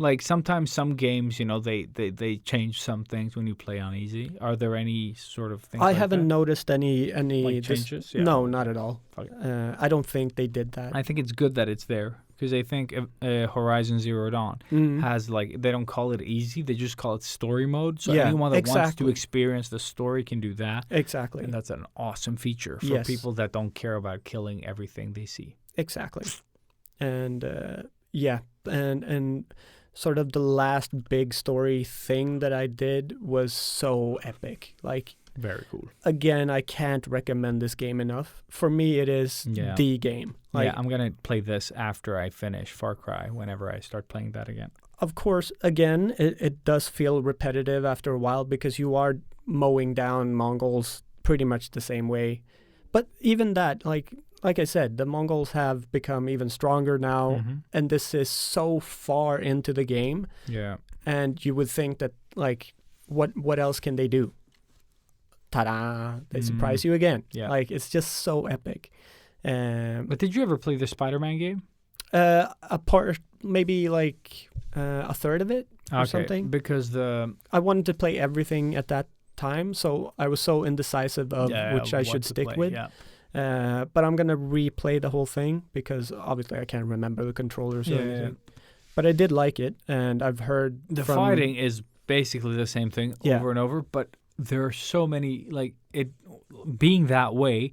Like sometimes some games, they change some things when you play on easy. Are there any sort of things? I like haven't that? noticed any Like dis- changes? Yeah. No, not at all. Okay. I don't think they did that. I think it's good that it's there because I think Horizon Zero Dawn Mhm. has like they don't call it easy; they just call it story mode. So Yeah, anyone that wants to exactly. experience the story can do that, Exactly. and that's an awesome feature for Yes. people that don't care about killing everything they see. Exactly. And yeah, and sort of the last big story thing that I did was so epic. Like Very cool. again, I can't recommend this game enough. For me, it is Yeah. the game. Like, Yeah, I'm gonna play this after I finish Far Cry. Whenever I start playing that again. of course, again, it does feel repetitive after a while because you are mowing down Mongols pretty much the same way. But even that, like I said, the Mongols have become even stronger now, Mhm. and this is so far into the game, Yeah. and you would think that like, what else can they do? Ta-da! They surprise you again. Yeah. Like it's just so epic. But did you ever play the Spider-Man game? A part, maybe like a third of it or something. Because the I wanted to play everything at that time, so I was so indecisive of which I what should to stick play, with. Yeah. But I'm gonna replay the whole thing because obviously I can't remember the controllers or Yeah. anything. But I did like it, and I've heard The from, fighting is basically the same thing Yeah. over and over, but there are so many like it being that way.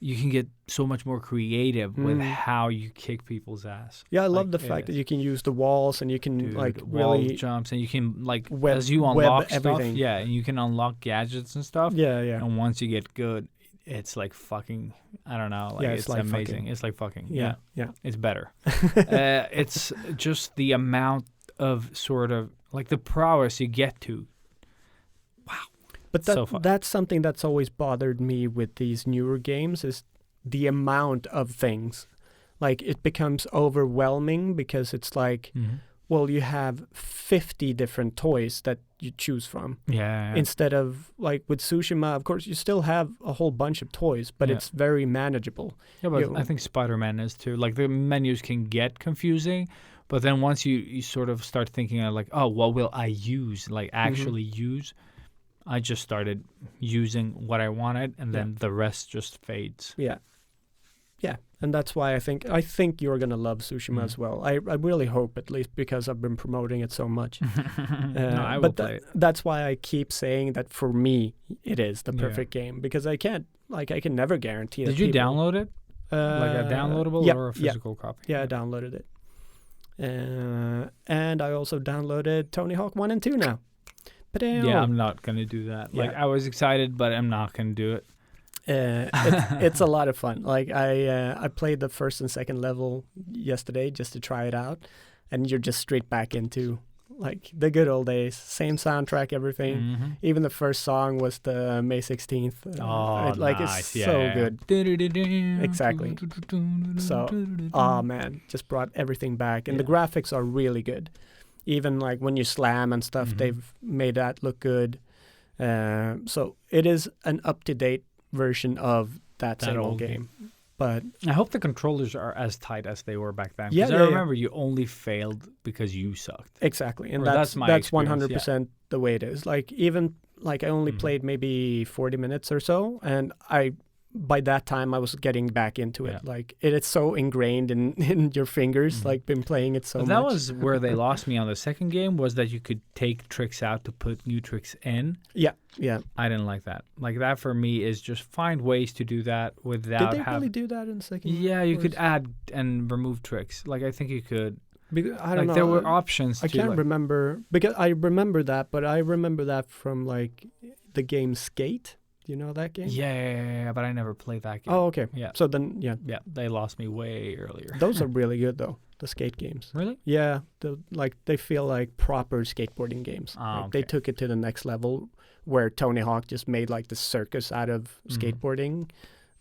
You can get so much more creative with how you kick people's ass. Yeah, I love Like, the fact that you can use the walls and you can Dude, like wall really jumps, and you can like web- as you web unlock stuff, everything. yeah, and you can unlock gadgets and stuff. yeah. And once you get good, it's like fucking. I don't know. Like Yeah, it's it's like amazing. fucking. It's like fucking. Yeah. It's better. It's just the amount of sort of like the prowess you get to. But So fun. that's something that's always bothered me with these newer games is the amount of things. Like it becomes overwhelming because it's like, well, you have 50 different toys that you choose from. Yeah. Instead of like with Tsushima, of course, you still have a whole bunch of toys, but Yeah. it's very manageable. Yeah, but you- I think Spider-Man is too. Like the menus can get confusing, but then once you sort of start thinking like, oh, what will I use? Like actually use. I just started using what I wanted, and then the rest just fades. Yeah. And that's why I think you're gonna love Tsushima as well. I really hope, at least because I've been promoting it so much. No, I will but play it. that's why I keep saying that for me it is the Yeah. perfect game because I can never guarantee. Did that you people- download it? Like a downloadable yeah, or a yeah. physical copy? Yeah, I downloaded it. And I also downloaded Tony Hawk 1 and 2 now. But Yeah, I'm not gonna do that. Like Yeah. I was excited, but I'm not gonna do it. it's a lot of fun. Like I played the first and second level yesterday just to try it out, and you're just straight back into like the good old days. Same soundtrack, everything. Mhm. Even the first song was the May 16th. Oh, like nice. it's Yeah, so yeah. good. Exactly. So, oh man, just brought everything back, and the Yeah. graphics are really good. Even like when you slam and stuff, Mhm. they've made that look good. So it is an up-to-date version of that That same old old game. But I hope the controllers are as tight as they were back then. Yeah, Because I yeah, yeah. remember you only failed because you sucked. exactly, and Or that's that's my that's experience, 100% the way it is. Like even like I only Mhm. played maybe 40 minutes or so, and by that time I was getting back into it. Yeah. Like it is so ingrained in your fingers. Mhm. Like been playing it so But much. that was where they lost me on the second game, was that you could take tricks out to put new tricks in. yeah. I didn't like that. Like that for me is just find ways to do that without Did they having. really do that in the second? Yeah, you Or could is- add and remove tricks. Like I think you could. Because, I Like don't know. there were options. I to, can't like, remember because I remember that, but I remember that from like the game Skate. You know that game? Yeah, but I never played that game. Oh, okay. Yeah. So then, yeah, Yeah, they lost me way earlier. those are really good though. The skate games. Really? Yeah, they feel like proper skateboarding games. Oh, They okay. took it to the next level, where Tony Hawk just made like the circus out of skateboarding.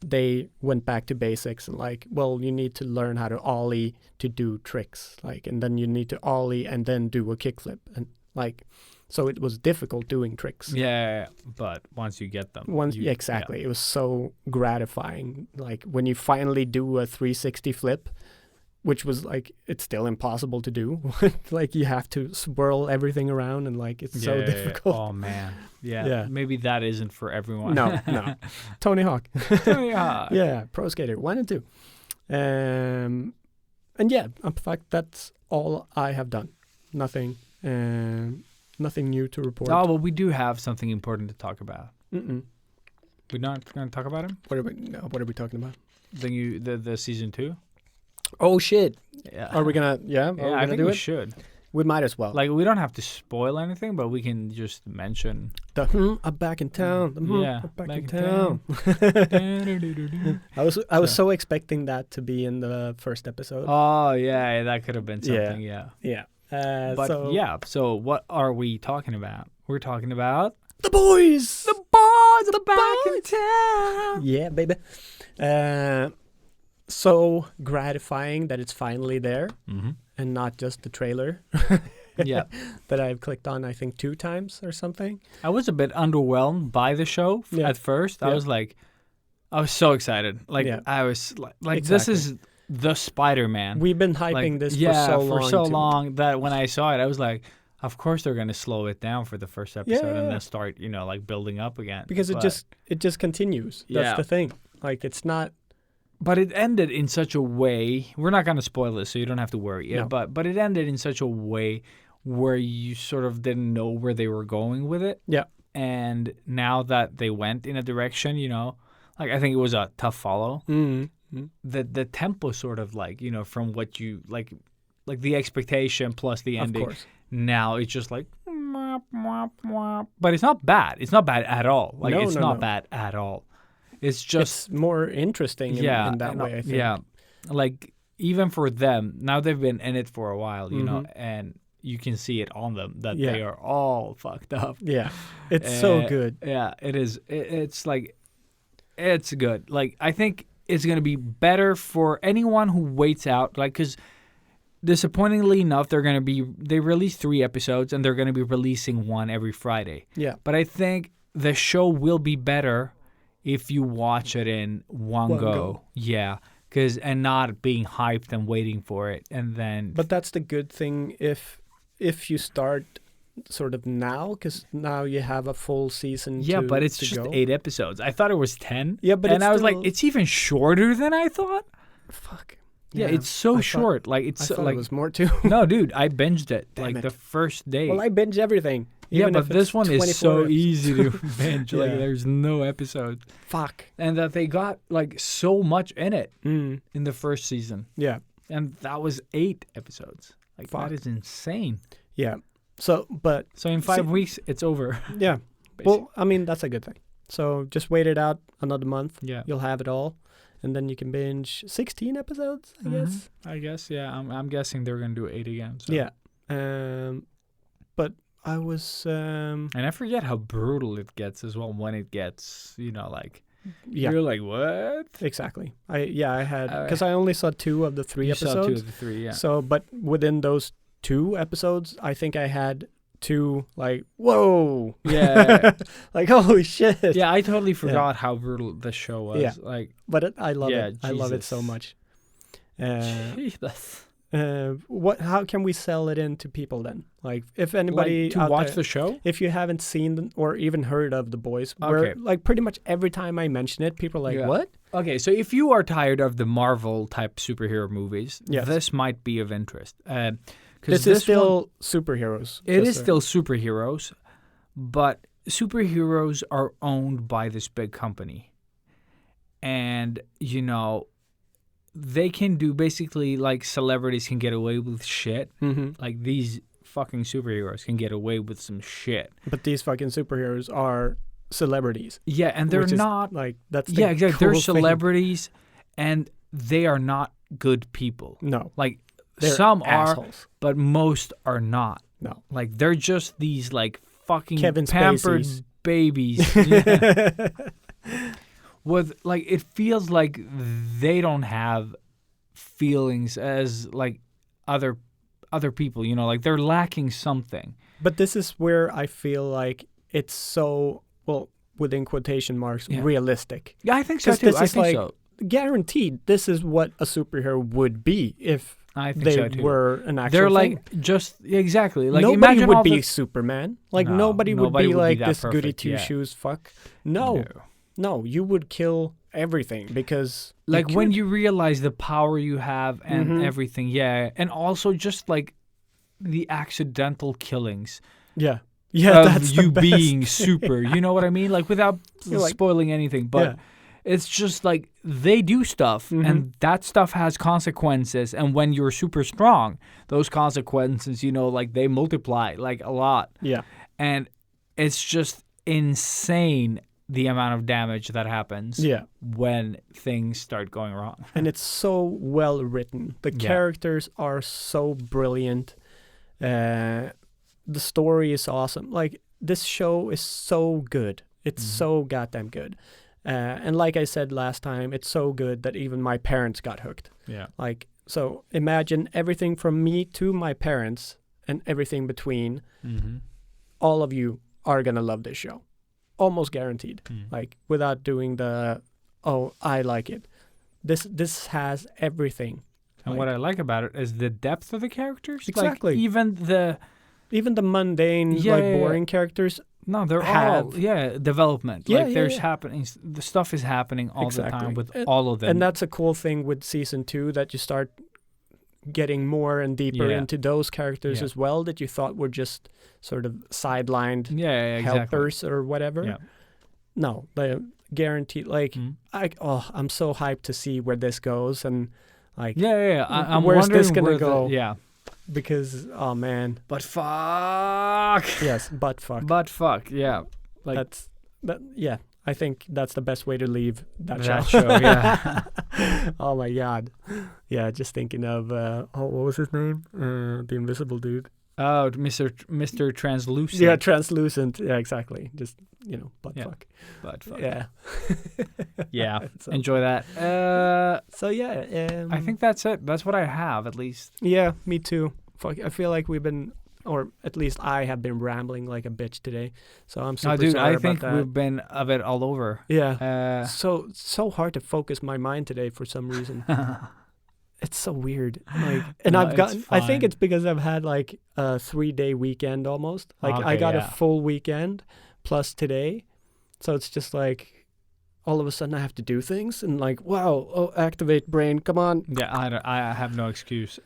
They went back to basics and like, well, you need to learn how to ollie to do tricks, like, and then you need to ollie and then do a kickflip, and like, so it was difficult doing tricks. Yeah, but once you get them. Yeah, exactly. It was so gratifying. Like when you finally do a 360 flip, which was like, it's still impossible to do. Like you have to swirl everything around and like, it's so difficult. Oh, man. Yeah. Yeah. Maybe that isn't for everyone. No. Tony Hawk. Yeah. Yeah, Pro Skater 1 and 2. And yeah, in fact, that's all I have done. Nothing new to report. Oh, well, we do have something important to talk about. Mm-mm. We're not going to talk about him? What are we talking about? The season 2? Oh shit! Yeah. Are we gonna? Yeah, are we Yeah, I gonna think do we it? should. We might as well. Like, we don't have to spoil anything, but we can just mention. I'm back in town. Yeah, I'm back back in in town. Oh, I was so expecting that to be in the first episode. yeah, that could have been something, yeah. Yeah. So what are we talking about? We're talking about the boys. the boys are back in town. Yeah, baby. So gratifying that it's finally there and not just the trailer. Yeah. That I've clicked on, I think 2 times or something. I was a bit underwhelmed by the show at first. I was so excited. Like, I was like this is the Spider-Man. We've been hyping this for so long that when I saw it, I was like, of course they're going to slow it down for the first episode and then start, like building up again. Because it just continues. That's the thing. Like, it's not. But it ended in such a way. We're not going to spoil this, so you don't have to worry. No. But it ended in such a way where you sort of didn't know where they were going with it. Yeah. And now that they went in a direction, like I think it was a tough follow. Mm-hmm. The tempo sort of like, from what you like the expectation plus the ending. Of course. Now it's just like, but it's not bad. It's not bad at all. Like it's not bad at all. It's just it's more interesting in that way, I think. Yeah. Like even for them, now they've been in it for a while, and you can see it on them that they are all fucked up. Yeah. It's so good. Yeah, it is. It's like, it's good. Like, I think it's going to be better for anyone who waits out. Like, because disappointingly enough, they released 3 episodes and they're going to be releasing 1 every Friday. Yeah. But I think the show will be better if you watch it in one go. Yeah. And not being hyped and waiting for it. And then. But that's the good thing if you start sort of now, because now you have a full season. Yeah, but it's to just go. 8 episodes. I thought it was 10. Yeah, but and I was still... like, it's even shorter than I thought. Fuck. Yeah, it's so short. Like it's I thought like it was more too. No, dude, I binged it Damn it. the first day. Well, I binge everything. Yeah, Even but if this it's one is so 24 easy to binge. Like Yeah. there's no episodes. Fuck. And that they got like so much in it Mm. in the first season. Yeah. And that was 8 episodes. Like Fuck. that is insane. Yeah. So in 5 weeks it's over. Yeah. basically. Well, I mean, that's a good thing. So just wait it out another month. Yeah. You'll have it all. And then you can binge 16 episodes, I guess. I guess, yeah. I'm guessing they're gonna do 8 again. So. Yeah. But I was And I forget how brutal it gets as well when it gets, like yeah. you're like, what? Exactly. I had because I only saw 2 of the 3 You episodes. saw 2 of the 3, yeah. So, but within those 2 episodes, I think I had 2 like, whoa. Yeah. Like, holy shit. Yeah, I totally forgot how brutal the show was. Yeah. Like, But I love Yeah, it. I love it so Jesus. much. Jesus. How can we sell it in to people then? Like, if anybody Like, to out watch there, the show? if you haven't seen or even heard of The Boys, Okay. where like pretty much every time I mention it, people are like, Yeah. what? Okay, so if you are tired of the Marvel type superhero movies, Yes. this might be of interest. This is still superheroes. It just is still superheroes, but superheroes are owned by this big company. And, they can do basically like celebrities can get away with shit. Mm-hmm. Like these fucking superheroes can get away with some shit. But these fucking superheroes are celebrities. Yeah, and they're which is, like like that's the exactly. cool They're thing. celebrities, and they are not good people. No, Like they're some are, assholes. but most are not. No. Like they're just these like fucking Kevin pampered Spaceys. babies. Yeah. With like it feels like they don't have feelings as like other people, you know, like they're lacking something. But this is where I feel like it's so, well, within quotation marks, Yeah. realistic. Yeah, I think so 'Cause too. this I is think like so. guaranteed. This is what a superhero would be if I think they so too. were an actual They're thing. like just exactly like nobody imagine would all be the- Superman. Like No, nobody would nobody be would be like that this goody perfect, two yeah. shoes fuck. No, you would kill everything because like when could. you realize the power you have and Mhm. everything, yeah, and also just like the accidental killings yeah of that's the you best. being super, you know what I mean? Like without You're like- spoiling anything, but Yeah. it's just like they do stuff Mhm. and that stuff has consequences, and when you're super strong, those consequences, you know, like they multiply like a lot, Yeah, and it's just insane the amount of damage that happens yeah, when things start going wrong. and it's so well written. The Yeah. characters are so brilliant. The story is awesome. Like this show is so good. It's Mhm. so goddamn good. And like I said last time, it's so good that even my parents got hooked. Yeah. Like, so imagine everything from me to my parents and everything between. Mm-hmm. All of you are gonna love this show, almost guaranteed. Like without doing the, oh, I like it. This has everything. And what I like about it is the depth of the characters. Exactly. Like even the the mundane, Yeah, like yeah, yeah. boring characters. no, they're have- all development. Yeah, like yeah, there's yeah. happening. The stuff is happening all the Exactly. time with And- all of them. And that's a cool thing with season 2, that you start getting more and deeper Yeah. into those characters Yeah. as well, that you thought were just sort of sidelined yeah, exactly. helpers or whatever. Yeah. No, they guaranteed. Like Mhm. I'm so hyped to see where this goes, and like Yeah. I'm Where's wondering this gonna where go? yeah. because oh man, But fuck. yes, butt fuck. But fuck. Yeah. Like Yeah, I think that's the best way to leave that that show. show. Yeah. Oh my god. Yeah, just thinking of what was his name? The invisible dude. Oh, Mr. Translucent. Yeah, translucent. Yeah, exactly. Just butt Yeah. fuck. But fuck. Yeah. Yeah. So, Enjoy that. so yeah, I think that's it. That's what I have, at least. yeah, me too. Fuck, I feel like we've been, or at least I have been rambling like a bitch today. So I'm super No, dude, sorry I think about that. we've been a bit all over. Yeah. So hard to focus my mind today for some reason. It's so weird. Like, and No, I've gotten. it's I think fine. it's because I've had like a 3-day weekend almost. Like I Okay, got yeah. a full weekend plus today, so it's just like all of a sudden I have to do things and like wow, activate brain, come on. Yeah, I have no excuse.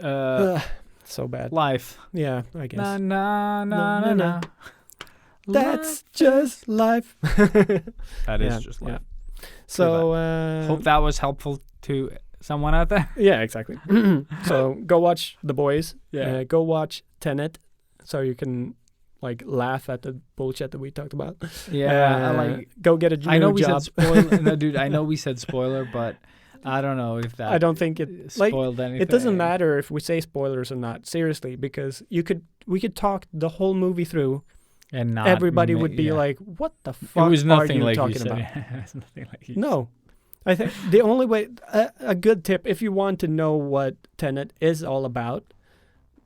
So bad. Life. Yeah, I guess. Na na Na, na na, na. na. That's just life. That is Yeah, just yeah. life. So Hope that was helpful to someone out there. yeah, exactly. So go watch The Boys. Yeah. Go watch Tenet, so you can like laugh at the bullshit that we talked about. Yeah, like go get a new I know we job. said spoiler. No, dude, I know we said spoiler, but I don't know if that I don't think it like spoiled anything. it doesn't matter if we say spoilers or not. Seriously, because we could talk the whole movie through. And not Everybody would be yeah. like, "What the it fuck was nothing are you like talking you said. about?" It was nothing like you No, I think the only way, a good tip, if you want to know what Tenet is all about,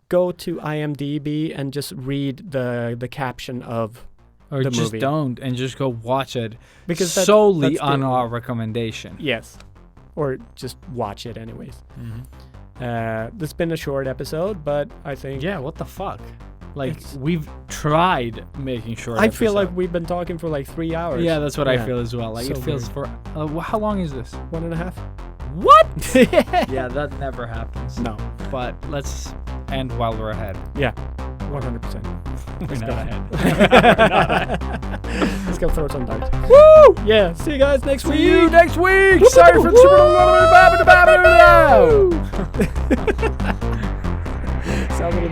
go to IMDb and just read the caption of Or the just movie. don't and just go watch it because solely that's on the- our recommendation. yes, or just watch it anyways. Mm-hmm. This has been a short episode, but I think Yeah, what the fuck? Like It's- we've tried making sure. I feel like we've been talking for like 3 hours. Yeah, that's what I Yeah. feel as well. Like So it feels weird. for how long is this? 1.5. What? Yeah, that never happens. No. But let's end while we're ahead. Yeah. 100%. We're Let's not go. ahead. Let's go throw some darts. Woo! Yeah. See you guys next week. See you next week. Woo! Sorry for the super long. Somebody